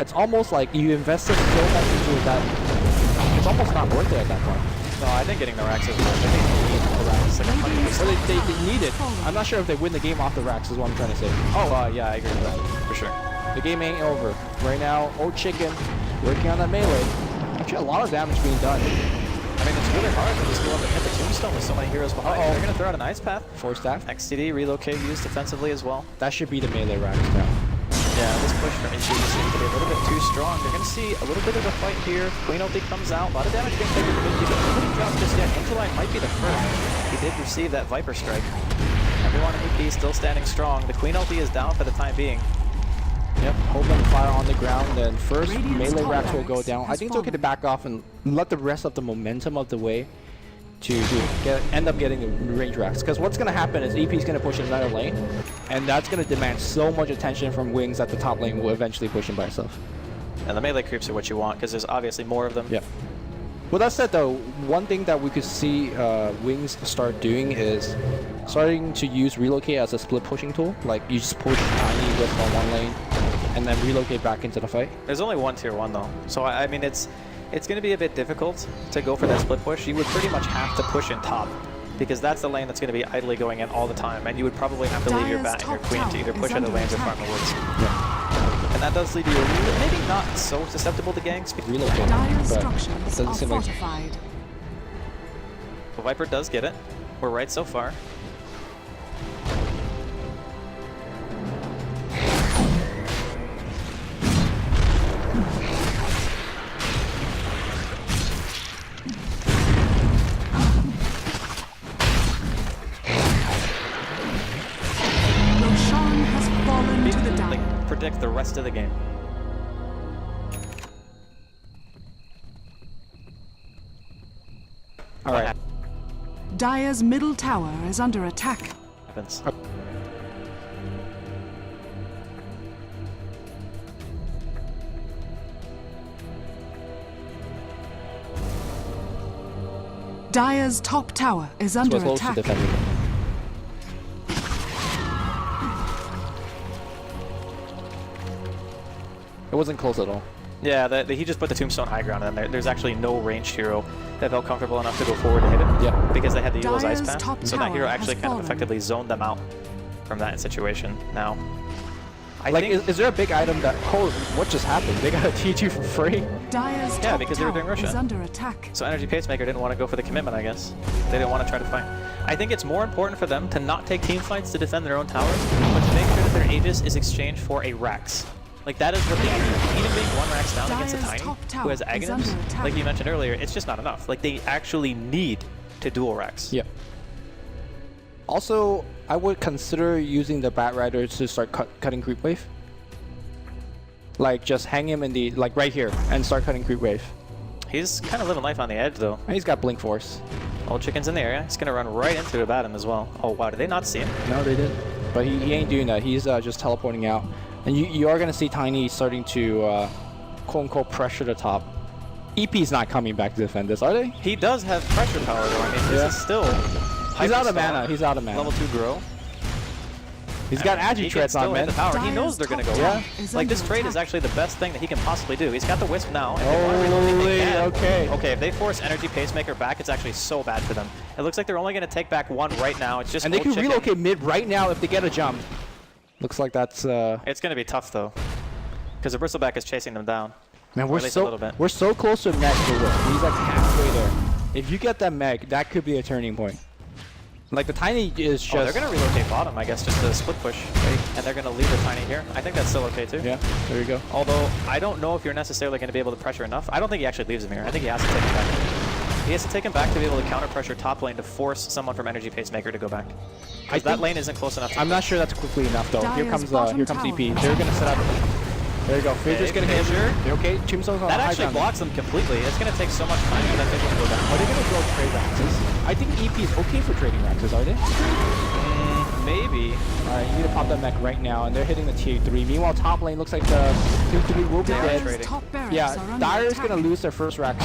it's almost like you invested so much into that, it's almost not worth it at that point. No, I think getting the racks is worth it. I think they need the racks like 100%. Well, they need it. I'm not sure if they win the game off the racks is what I'm trying to say. Oh, yeah, I agree with that, for sure. The game ain't over. Right now, Old Chicken working on that melee. Actually, a lot of damage being done. I mean, it's really hard to just go up and hit the tombstone with so many heroes behind. They're going to throw out an ice path. Force staff. XTD, relocate, used defensively as well. That should be the melee racks now. Yeah, this push from NG seems to be a little bit too strong. They're going to see a little bit of a fight here. Queen ulti comes out. A lot of damage being taken from NG, but nobody drops just yet. Angelite might be the first. He did receive that Viper strike. Everyone in EP still standing strong. The Queen ulti is down for the time being. Yep, open fire on the ground, then first Radiant's melee top racks will barracks go down. I has think it's okay to fallen. back off and let the rest of the momentum of the way to end up getting the range racks. Because what's going to happen is EP is going to push another lane, and that's going to demand so much attention from Wings that the top lane will eventually push him by itself. And the melee creeps are what you want, because there's obviously more of them. Yeah. With that said, though, one thing that we could see Wings start doing is starting to use relocate as a split pushing tool. Like, you just push tiny wisp on one lane, and then relocate back into the fight. There's only one tier 1 though, so I mean it's going to be a bit difficult to go for that split push. You would pretty much have to push in top, because that's the lane that's going to be idly going in all the time, and you would probably have to leave your bat and your queen to either push other lanes or farm the woods. Yeah. And that does leave you maybe not so susceptible to ganks. Relocate, Dire but structures doesn't are seem like fortified. The Viper does get it. We're right so far. Roshan has fallen to the Like, Dire. predict the rest of the game. all right. Dire's middle tower is under attack. Happens. Dire's top tower is So under it's close to attack. defending it. It wasn't close at all. Yeah, he just put the tombstone high ground, and there's actually no ranged hero that felt comfortable enough to go forward to hit him. Yeah. Because they had the Eagle's Ice Dire's Path. top So that hero tower actually has kind of fallen. effectively zoned them out from that situation. Now, I Like, think is there a big item that... Oh, what just happened? They got a T2 for free? Dire's Yeah, top because they were doing tower Roshan. is under attack. so. Energy Pacemaker didn't want to go for the commitment, I guess. They didn't want to try to fight. I think it's more important for them to not take team fights to defend their own towers, but to make sure that their Aegis is exchanged for a Rax. Like, that is what they need. Even being one Rax down against a Dire's Tiny top who tower has is under Aghanims, attack. like you mentioned earlier, it's just not enough. Like, they actually need to dual Rax. Yeah. Also, I would consider using the Bat Rider to start cutting creep wave. Like, just hang him in the... Like, right here, and start cutting creep wave. He's kind of living life on the edge, though. And he's got Blink Force. Old Chicken's in the area. He's going to run right into the Batum as well. Oh, wow. Did they not see him? No, they didn't. But he ain't doing that. He's just teleporting out. And you are going to see Tiny starting to, quote-unquote, pressure the top. EP's not coming back to defend this, are they? He does have pressure power, though. I mean, this Yeah. is still... He's out of Hyperstar, mana. He's out of mana. Level 2 grow. He's got He can Agi-Treads still on, hit man. the power. He Dire's knows they're going to go. top Yeah. tower is Like, this under trade attack. is actually the best thing that he can possibly do. He's got the Wisp now. And they want to relocate, Holy, they can. okay. Okay, if they force Energy Pacemaker back, it's actually so bad for them. It looks like they're only going to take back one right now. It's just And they Old can Chicken. relocate mid right now if they get a jump. Looks like that's... It's going to be tough, though. Because the Bristleback is chasing them down. Man, Or we're at least a little so bit. we're so close to Meg for Wisp. He's like halfway there. If you get that Meg, that could be a turning point. Like, the Tiny is just... Oh, they're going to relocate bottom, I guess, just to split push. Right? And they're going to leave the Tiny here. I think that's still okay, too. Yeah, there you go. Although, I don't know if you're necessarily going to be able to pressure enough. I don't think he actually leaves him here. I think he has to take it back. He has to take him back to be able to counter pressure top lane to force someone from Energy Pacemaker to go back. Because that lane isn't close enough to I'm not sure that's quickly enough though. Here comes EP. They're gonna set up. There you go. Fissure gonna hit. Okay, Chimso's on that high actually ground. blocks them completely. It's going to take so much time for that Fissure to go down. Are they gonna go trade Raxes? I think EP is okay for trading Raxes, are they? Maybe. Alright, you need to pop that mech right now, and they're hitting the tier 3. Meanwhile, top lane looks like the tier 3 will be dead. Yeah, Dire is gonna lose their first Rax.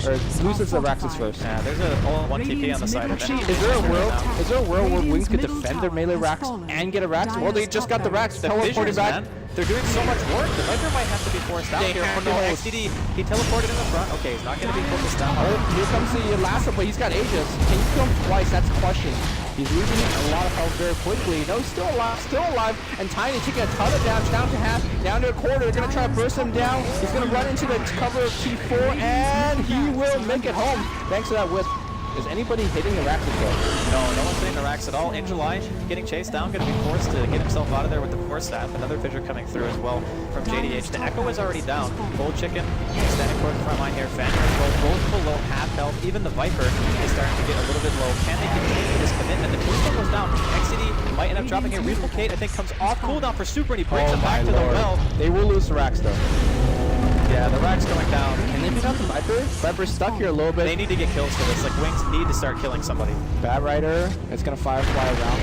Or loses the Raxes first. Yeah, there's a one TP on the side of it. Actually, is there a world where Wings could defend their melee Rax and get a Rax? Well, they just got the Rax teleported back. Man. They're doing so much work. The Viper might have to be forced out here. Oh no, XDD, he teleported in the front. Okay, he's not going to be focused down. Oh, here comes the Lasso, but he's got Aegis. Can you kill him twice? That's the question. He's losing a lot of health very quickly. No, still alive. And Tiny taking a ton of damage down to half, down to a quarter. They're going to try to burst him down. He's going to run into the cover of T4, and he will make it home. Thanks to that Wisp. Is anybody hitting the Rax though? No one's hitting the Rax at all. In July, getting chased down, going to be forced to get himself out of there with the force staff. Another Fissure coming through as well from JDH. The Echo is already down. Gold Chicken standing towards the front line here. Fangirl both below half health. Even the Viper is starting to get a little bit low. Can they continue this commitment? The Tombstone goes down. XCD might end up dropping here. Relocate, I think, comes off cooldown for Super, and he brings him back to the well. They will lose the Rax though. Yeah, the Rax going down. Can they beat out the Viper? Viper's stuck here a little bit. They need to get kills for this. Like, Wings need to start killing somebody. Bat Rider, it's gonna Firefly around.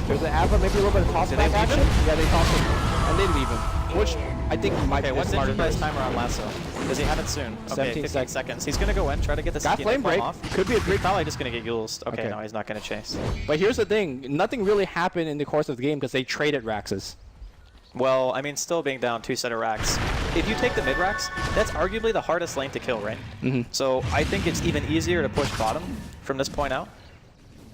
There's an Ava, maybe a little bit of toss back action. Yeah, they toss him. And they leave him. Which I think might be what's smarter. Ninja's timer on Lasso? Does he have it soon? Okay, 15 seconds. He's gonna go in, try to get the got flame break. off. Could be a great. Probably just gonna get Yulesed. Okay, no, he's not gonna chase. But here's the thing, nothing really happened in the course of the game because they traded Raxes. Well, I mean, still being down 2 set of Rax. If you take the mid Rax, that's arguably the hardest lane to kill, right? So I think it's even easier to push bottom from this point out.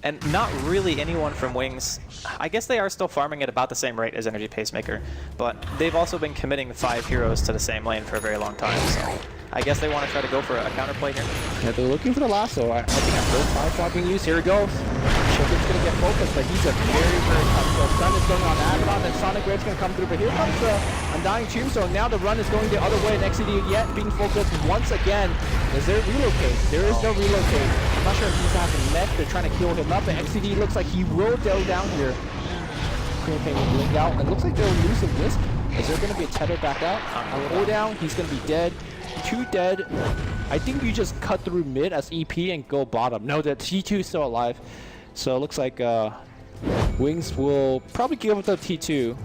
And not really anyone from Wings. I guess they are still farming at about the same rate as Energy Pacemaker, but they've also been committing 5 heroes to the same lane for a very long time, so I guess they want to try to go for a counterplay here. Yeah, they're looking for the Lasso. I think I heard Firefly being used. Here it goes. Chicken's going to get focused, but he's a very tough kill. Stun is going on Abaddon, then Sonic Wave's going to come through, but here comes the Undying Tombstone. Now the run is going the other way, and XCD yet being focused once again. Is there relocate? There is no relocate. I'm not sure if he's having mech. They're trying to kill him up, but XCD looks like he will go down here. Cream Pain will blink out, and it looks like they'll lose a Wisp. Is there going to be a tether back out? Pull down, he's going to be dead. 2 dead. I think you just cut through mid as EP and go bottom. No, the T2 is still alive. So it looks like Wings will probably give up the T2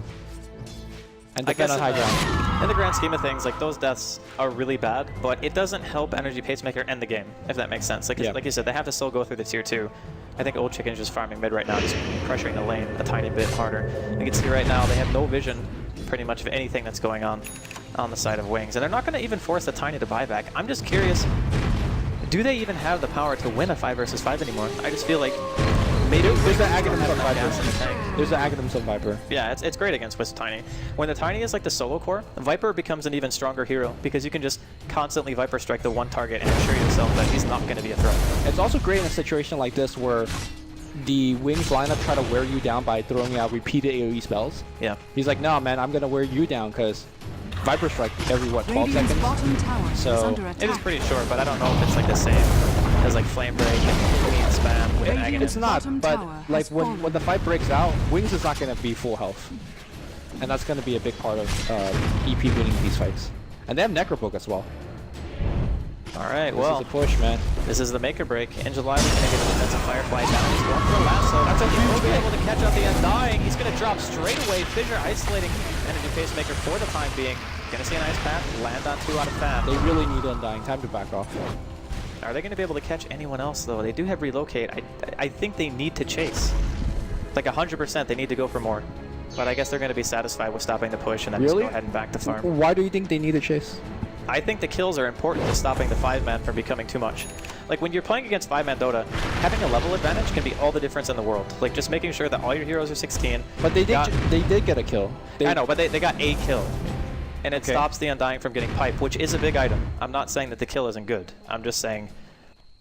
and defend on high ground. In the grand scheme of things, like, those deaths are really bad, but it doesn't help Energy Pacemaker end the game, if that makes sense. Like, like you said, they have to still go through the tier 2. I think Old Chicken's just farming mid right now, just pressuring the lane a tiny bit harder. You can see right now they have no vision pretty much of anything that's going on the side of Wings. And they're not going to even force the Tiny to buyback. I'm just curious, do they even have the power to win a 5 versus 5 anymore? I just feel like maybe there's the Aghanim Sun Viper. There's the Aghanim Sun Viper. Yeah, it's great against Wisp Tiny. When the Tiny is like the solo core, Viper becomes an even stronger hero because you can just constantly Viper strike the one target and assure yourself that he's not going to be a threat. It's also great in a situation like this where the Wings lineup try to wear you down by throwing out repeated AoE spells. Yeah. He's like, no, man, I'm going to wear you down because Viper strike every, what, 12 seconds? So it is pretty short, but I don't know if it's like the same as like Flame Break and Queen Spam with Aghanim. It's not, but like when the fight breaks out, Wings is not going to be full health. And that's going to be a big part of EP winning these fights. And they have Necropoke as well. Alright, well, this is a push, man. This is the make or break. In July, we're going to get a defensive Firefly down. He's going for a lasso. That's a huge be able to catch out the Undying. He's going to drop straight away. Fissure isolating Energy Pacemaker for the time being. Going to see a nice path. Land on 2 out of 5. They really need Undying. Time to back off. Are they going to be able to catch anyone else, though? They do have Relocate. I think they need to chase. Like 100%, they need to go for more. But I guess they're going to be satisfied with stopping the push and then just go ahead and back to farm. Why do you think they need to chase? I think the kills are important to stopping the 5-man from becoming too much. Like, when you're playing against 5-man Dota, having a level advantage can be all the difference in the world. Like, just making sure that all your heroes are 16. But they did get a kill. I know, but they got a kill. And it stops the Undying from getting pipe, which is a big item. I'm not saying that the kill isn't good. I'm just saying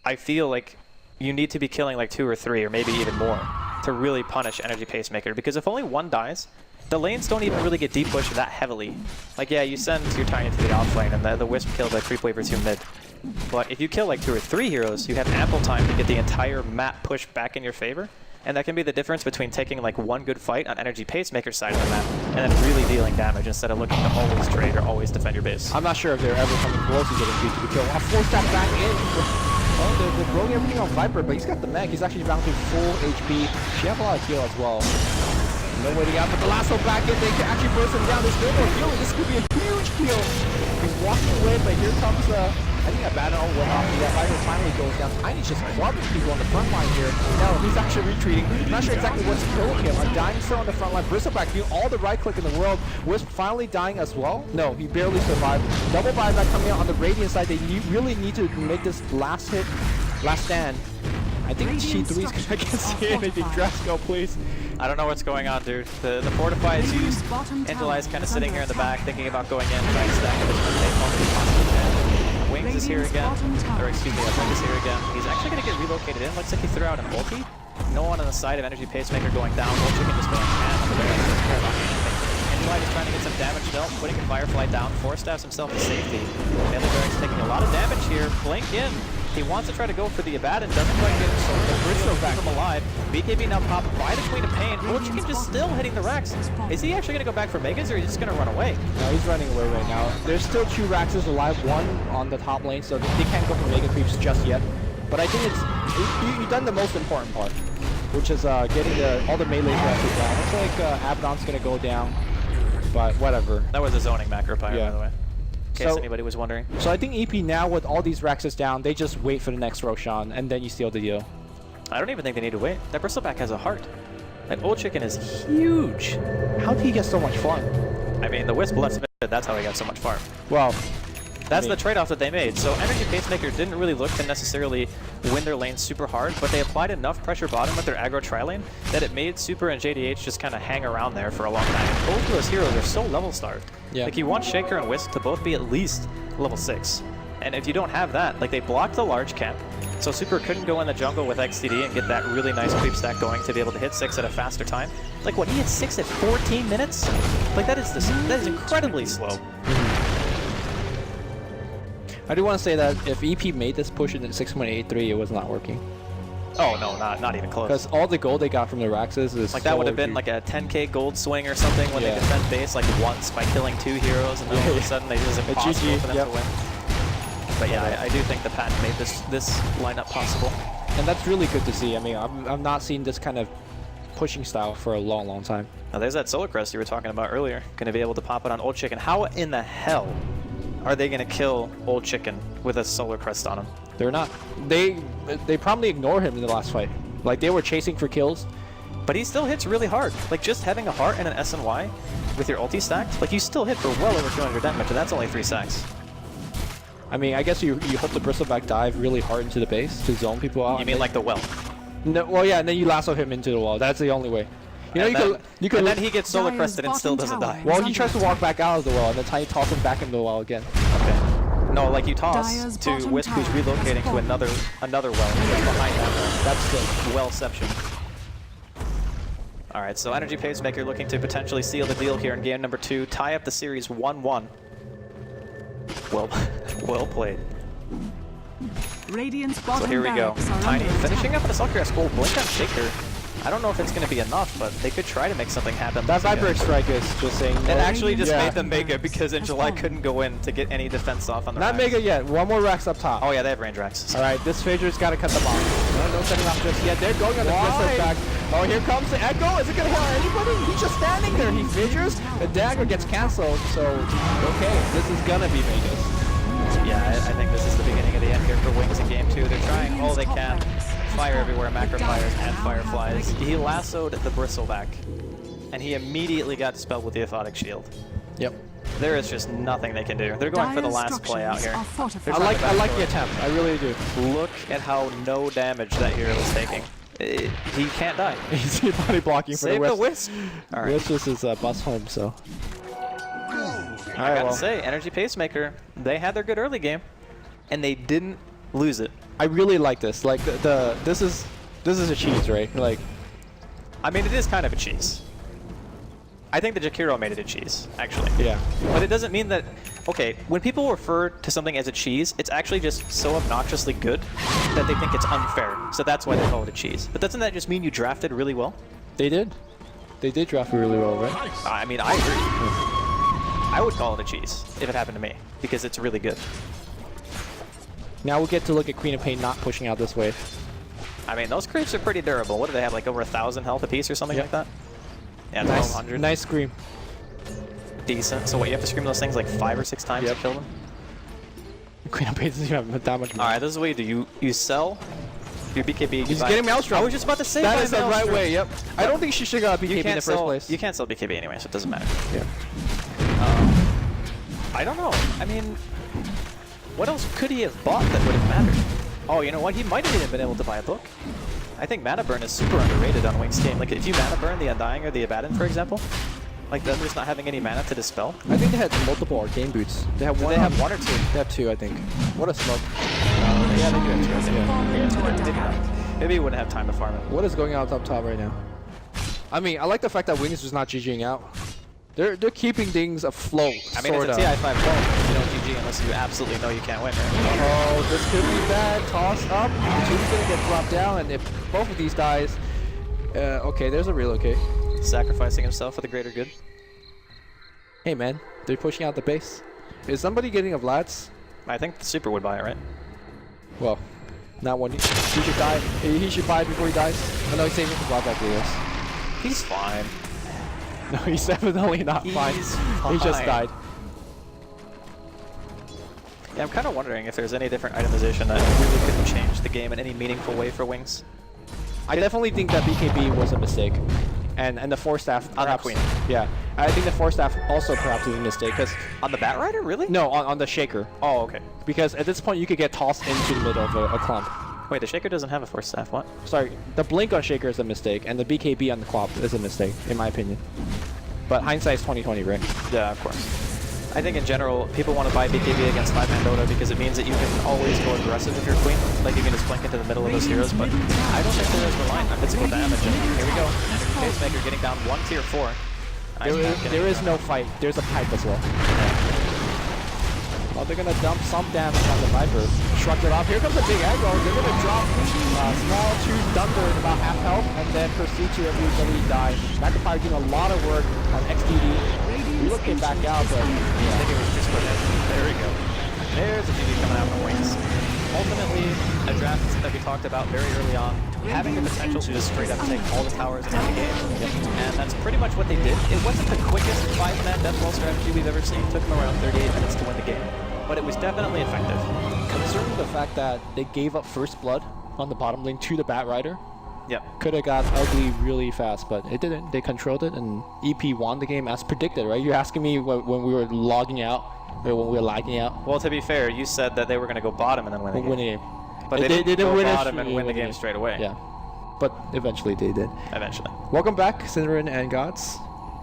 I feel like you need to be killing like 2 or 3 or maybe even more to really punish Energy Pacemaker. Because if only 1 dies, the lanes don't even really get deep pushed that heavily. Like, yeah, you send your Tiny to the off lane and the Wisp kill the creep wave or 2 mid. But if you kill like 2 or 3 heroes, you have ample time to get the entire map pushed back in your favor. And that can be the difference between taking like one good fight on Energy Pacemaker's side of the map and then really dealing damage instead of looking to always trade or always defend your base. I'm not sure if they're ever coming close to getting B2B kill. I'll force that back in. Oh, they're throwing everything on Viper, but he's got the mech. He's actually down to full HP. She has a lot of heal as well. No way to get out, but the lasso back in. They can actually burst him down. There's no more healing. This could be a huge kill. He's walking away, but here comes I think a battle went off. That Viper finally goes down. Tiny's just clubbing people on the front line here. No, he's actually retreating. I'm not sure exactly what's killing him. Undying still on the front line. Bristleback doing all the right click in the world. Wisp finally dying as well. No, he barely survived. Double buyback coming out on the Radiant side. They really need to make this last hit, last stand. I think G3's gonna get anything. Drasco, please. I don't know what's going on, dude. The Fortify is used. Angeli's kind of sitting here in the back, thinking about going in, trying to stack it as much as possible can. Wings is here again, or excuse me, Wings is here again. He's actually going to get relocated in. Looks like he threw out an ulti. No one on the side of Energy Pacemaker going down. Old Chicken just going ham on the barrel. Doesn't care about anything. Angeli just trying to get some damage dealt, putting a Firefly down. Force stabs himself to safety. Melee Barracks taking a lot of damage here. Blink in. He wants to try to go for the Abaddon, doesn't quite get him, so the bridge will keep him alive. BKB now popped by the Queen of Pain. Old Chicken just still hitting the Rex. Is he actually going to go back for Megas, or is he just going to run away? No, he's running away right now. There's still 2 Raxes alive, 1 on the top lane, so they can't go for Mega Creeps just yet. But I think you've done the most important part, which is getting all the melee Raxes down. Looks like Abaddon's going to go down, but whatever. That was a zoning macro by the way. In case anybody was wondering. So I think EP now with all these Raxes down, they just wait for the next Roshan, and then you seal the deal. I don't even think they need to wait. That Bristleback has a heart. That Old Chicken is huge. How did he get so much farm? I mean, the Wisp left mid, that's how he got so much farm. Well, that's the trade-off that they made. So Energy Pacemaker didn't really look to necessarily win their lane super hard, but they applied enough pressure bottom with their aggro tri-lane that it made Super and JDH just kind of hang around there for a long time. And both of those heroes are so level starved. Yeah. Like, you want Shaker and Wisp to both be at least level 6. And if you don't have that, like, they blocked the large camp, so Super couldn't go in the jungle with XTD and get that really nice creep stack going to be able to hit 6 at a faster time. Like, what, he hit 6 at 14 minutes? Like, that is incredibly slow. I do want to say that if EP made this push in 6.83, it was not working. Oh no, not even close. Because all the gold they got from the Raxes is like, that would have been like a 10k gold swing or something when they defend base like once by killing 2 heroes, and then all of a sudden they just impossible for them to win. But yeah, I do think the patent made this lineup possible. And that's really good to see. I mean, I've not seen this kind of pushing style for a long time. Now there's that Solar Crest you were talking about earlier. Going to be able to pop it on Old Chicken. How in the hell are they going to kill Old Chicken with a Solar Crest on him? They're not. They probably ignore him in the last fight. Like, they were chasing for kills. But he still hits really hard. Like, just having a heart and an SNY with your ulti stacked, like, you still hit for well over 200 damage, and that's only 3 stacks. I mean, I guess you hope the Bristleback dive really hard into the base to zone people out. You mean like the well? No, well, yeah, and then you lasso him into the wall. That's the only way. You know, you could. And then he gets Solar Crested and still doesn't die. Well, he tries to walk back out of the well, and then Tiny toss him back into the well again. Okay. No, like you toss to Wisp, who's relocating to another well behind that. That's the wellception. All right, so Energy Pacemaker looking to potentially seal the deal here in game number 2, tie up the series 1-1. Well played. So here we go. Tiny finishing up an Assault Crest. Oh, Blink on Shaker. I don't know if it's going to be enough, but they could try to make something happen. That Viper Strike is just saying... It actually just made them Mega because Angeli couldn't go in to get any defense off on the Not racks. Mega yet. One more Rax up top. Oh yeah, they have range racks. Alright, this Phaser's got to cut them off. No setting off just yet. They're going on the Crystal back. Oh, here comes the Echo. Is it going to hit anybody? He's just standing there. He Phasers. The dagger gets cancelled, so okay, this is going to be Vegas. Yeah, I think this is the beginning of the end here for Wings in game 2. They're trying all they can. Fire everywhere, macro fires and fireflies. He lassoed the Bristleback, and he immediately got dispelled with the Aphotic Shield. Yep. There is just nothing they can do. They're going for the last play out here. I like the attempt. I really do. Look at how no damage that hero is taking. He can't die. He's body blocking for the Wisp. All right. Wisp is bus home, so. I gotta say, Energy Pacemaker, they had their good early game, and they didn't lose it. I really like this. Like this is a cheese, right? Like, I mean, it is kind of a cheese. I think the Jakiro made it a cheese, actually. Yeah. But it doesn't mean that okay, when people refer to something as a cheese, it's actually just so obnoxiously good that they think it's unfair. So that's why they call it a cheese. But doesn't that just mean you drafted really well? They did. They did draft really well, right? I mean, I agree. I would call it a cheese if it happened to me, because it's really good. Now we get to look at Queen of Pain not pushing out this wave. I mean, those creeps are pretty durable. What do they have, like over 1,000 health apiece or something like that? Yeah, Nice, 1,200. nice scream. Decent. So what, you have to scream those things like 5 or 6 times to kill them? Queen of Pain doesn't even have that much money. Alright, this is what you do. You sell your BKB. He's getting Maelstrom. I was just about to say that buy is the right Maelstrom. way, yep. I don't think she should have got BKB in the first place. You can't sell BKB anyway, so it doesn't matter. Yeah. I don't know. I mean, what else could he have bought that would have mattered? Oh, you know what? He might have even been able to buy a book. I think Mana Burn is super underrated on Wings game. Like, if you Mana Burn the Undying or the Abaddon, for example, like them just not having any mana to dispel. I think they had multiple arcane boots. They have one. They have 1 or 2. They have 2, I think. What a smoke. Yeah, they do have 2. Yeah. Maybe he wouldn't have time to farm it. What is going on up top right now? I mean, I like the fact that Wings is not GGing out. They're keeping things afloat. I mean, it's a TI 5 ball. You don't GG unless you absolutely know you can't win, right? Oh, this could be bad. Toss up. Two's gonna get dropped down, and if both of these dies, okay, there's a relocate. Sacrificing himself for the greater good. Hey man, they're pushing out the base. Is somebody getting a Vlad's? I think the Super would buy it, right? Well, not one. He should die. He should buy it before he dies. Oh no, he's saving the Vlad back to He's fine. No, he's definitely not fine. He just died. Yeah, I'm kind of wondering if there's any different itemization that really could have changed the game in any meaningful way for Wings. I definitely think that BKB was a mistake. And the Force Staff On the perhaps, Queen. Yeah, I think the Force Staff also perhaps is a mistake because On the Bat Rider, really? no, on the Shaker, Oh, okay. because at this point you could get tossed into the middle of a clump. Wait, the Shaker doesn't have a Force Staff, what? Sorry, the blink on Shaker is a mistake, and the BKB on the clump is a mistake, in my opinion. But hindsight's 20/20, right? Yeah, of course. I think in general, people want to buy BKB against 5-man Dota because it means that you can always go aggressive if you're Queen. Like, you can just blink into the middle of those heroes, but I don't think there is reliant on physical damage. And here we go. Energy Pacemaker getting down 1 tier 4. There is no fight. There's a pipe as well. Oh, they're gonna dump some damage on the Viper. Shrugged it off. Here comes a big aggro. They're gonna drop small 2 Thunder at about half health and then proceed to everybody die. Magnifier doing a lot of work on XDD. Relocate back out, but I think it was just for that. There we go. There's a GG coming out from Wings. Ultimately, a draft that we talked about very early on, having the potential to just straight up take all the towers in the game. And that's pretty much what they did. It wasn't the quickest 5-man deathball strategy we've ever seen. It took them around 38 minutes to win the game. But it was definitely effective. considering the fact that they gave up first blood on the bottom lane to the Bat Rider, Yep. could have got ugly really fast, but it didn't. They controlled it, and EP won the game as predicted, right? You're asking me when we were logging out, or when we were lagging out? Well, to be fair, you said that they were going to go bottom and then win the game. Win the game. But they didn't go win it, bottom and win the game straight away. Yeah, but eventually they did. Eventually. Welcome back, Cinderin and Gods.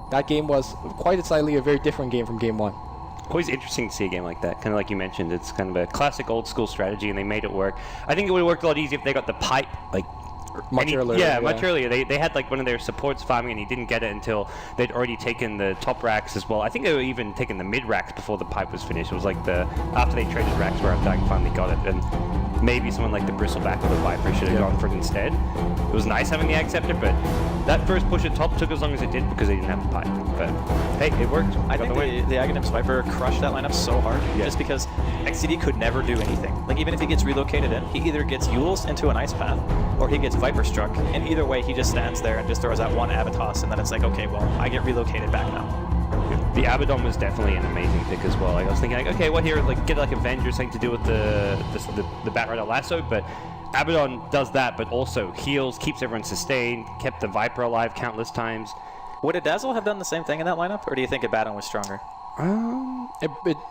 That game was quite slightly a very different game from game one. Always interesting to see a game like that. Kind of like you mentioned, it's kind of a classic old school strategy, and they made it work. I think it would have worked a lot easier if they got the pipe like Much earlier. Yeah, much earlier. They had like one of their supports farming, and he didn't get it until they'd already taken the top racks as well. I think they were even taking the mid racks before the pipe was finished. It was like after they traded racks where Undying finally got it, and maybe someone like the Bristleback or the Viper should have gone for it instead. It was nice having the Acceptor, but that first push at top took as long as it did because they didn't have the pipe. But hey, it worked. I think the Aghanim's Viper crushed that lineup so hard just because XCD could never do anything. Like, even if he gets relocated in, he either gets Yules into an Ice Path or he gets Viper struck. And either way, he just stands there and just throws out one Abatos, and then it's like, okay, well, I get relocated back now. The Abaddon was definitely an amazing pick as well. Like, I was thinking, like, okay, what here? Like, get like Avenger, something to do with the Bat Rider lasso, but Abaddon does that, but also heals, keeps everyone sustained, kept the Viper alive countless times. Would a Dazzle have done the same thing in that lineup, or do you think Abaddon was stronger?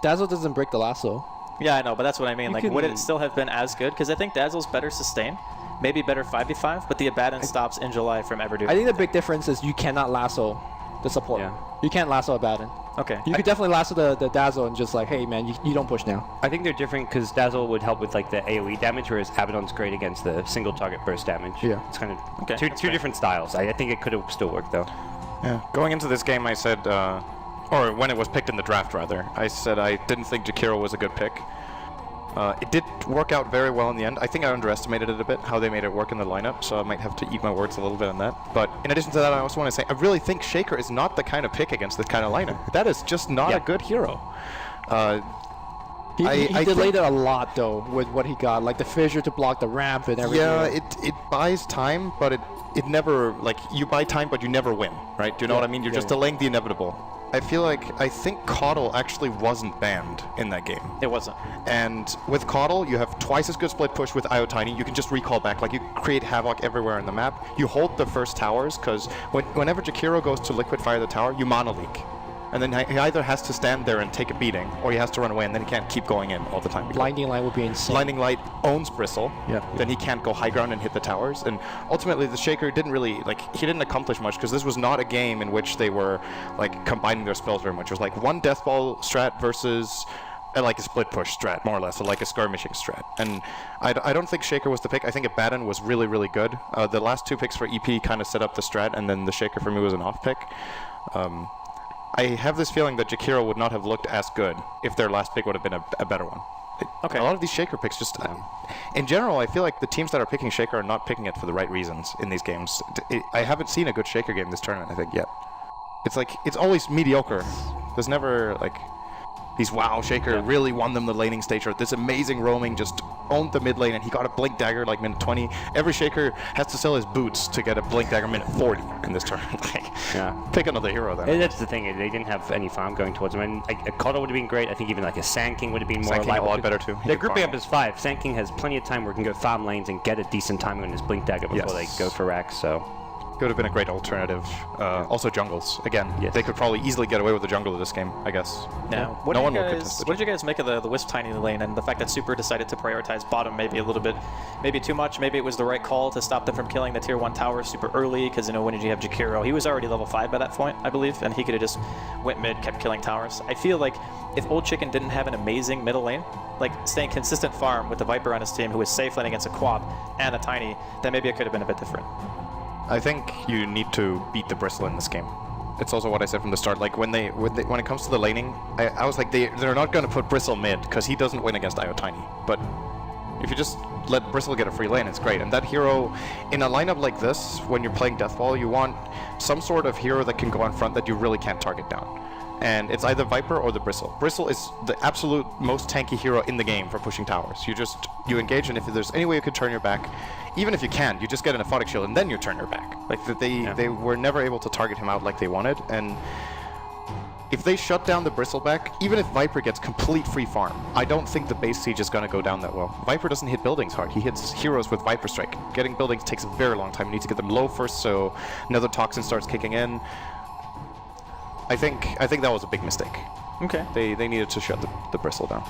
Dazzle doesn't break the lasso. Yeah, I know, but that's what I mean. Like, would it still have been as good? Because I think Dazzle's better sustain, maybe better 5v5, but the Abaddon stops in July from ever doing I think the big difference is you cannot lasso the support. Yeah. You can't lasso Abaddon. Okay. You could definitely lasso the Dazzle and just like, hey man, you don't push now. I think they're different because Dazzle would help with like the AoE damage, whereas Abaddon's great against the single target burst damage. Yeah. It's kind of two fair. different styles. I think it could have still worked though. Yeah. Going into this game, I said Or when it was picked in the draft, rather. I said I didn't think Jakiro was a good pick. It did work out very well in the end. I think I underestimated it a bit, how they made it work in the lineup, so I might have to eat my words a little bit on that. But in addition to that, I also want to say, I really think Shaker is not the kind of pick against this kind of lineup. That is just not a good hero. He delayed it a lot, though, with what he got, like the fissure to block the ramp and everything. Yeah, it buys time, but it never, like, you buy time, but you never win, right? Do you know what I mean? You're just delaying the inevitable. I think Caudle actually wasn't banned in that game. It wasn't. And with Caudle, you have twice as good split push with IoTiny. You can just recall back, like you create havoc everywhere on the map. You hold the first towers, because whenever Jakiro goes to liquid fire the tower, you mono leak. And then he either has to stand there and take a beating, or he has to run away, and then he can't keep going in all the time. Blinding Light would be insane. Blinding Light owns Bristle. Yeah. Then he can't go high ground and hit the towers. And ultimately, the Shaker didn't really, like, he didn't accomplish much, because this was not a game in which they were, like, combining their spells very much. It was like one Death Ball strat versus like a split push strat, more or less, or like a skirmishing strat. And I don't think Shaker was the pick. I think Abaddon was really, really good. The last two picks for EP kind of set up the strat, and then the Shaker for me was an off pick. I have this feeling that Jakiro would not have looked as good if their last pick would have been a better one. Okay. A lot of these Shaker picks just... in general, I feel like the teams that are picking Shaker are not picking it for the right reasons in these games. I haven't seen a good Shaker game this tournament, I think, yet. It's like, it's always mediocre. There's never, like... These wow, Shaker really won them the laning stage, or this amazing roaming just owned the mid lane, and he got a Blink Dagger like minute 20. Every Shaker has to sell his boots to get a Blink Dagger minute 40 in this tournament. Like, pick another hero then. And that's the thing, they didn't have any farm going towards him. And like, a Caudle would have been great. I think even like a Sand King would have been more Sand King reliable. a lot better too. They're grouping up as 5. Sand King has plenty of time where he can go farm lanes and get a decent timing on his Blink Dagger before they go for racks, so... Could have been a great alternative. Also jungles, again. They could probably easily get away with the jungle of this game, I guess. Now, what did you guys make of the Wisp Tiny lane and the fact that Super decided to prioritize bottom maybe a little bit, maybe too much, maybe it was the right call to stop them from killing the tier 1 tower super early, because, you know, when did you have Jakiro? He was already level 5 by that point, I believe, and he could have just went mid, kept killing towers. I feel like if Old Chicken didn't have an amazing middle lane, like staying consistent farm with the Viper on his team who was safe lane against a Quap and a Tiny, then maybe it could have been a bit different. I think you need to beat the Bristle in this game. It's also what I said from the start. Like when it comes to the laning, I was like they're not going to put Bristle mid because he doesn't win against IoTiny. But if you just let Bristle get a free lane, it's great. And that hero, in a lineup like this, when you're playing Deathball, you want some sort of hero that can go on front that you really can't target down. And it's either Viper or the Bristle. Bristle is the absolute most tanky hero in the game for pushing towers. You engage, and if there's any way you could turn your back, even if you can, you just get an aphotic shield and then you turn your back. Like they were never able to target him out like they wanted, and if they shut down the Bristleback, even if Viper gets complete free farm, I don't think the base siege is going to go down that well. Viper doesn't hit buildings hard. He hits heroes with Viper Strike. Getting buildings takes a very long time. You need to get them low first so another toxin starts kicking in. I think that was a big mistake. Okay. They needed to shut the Bristle down.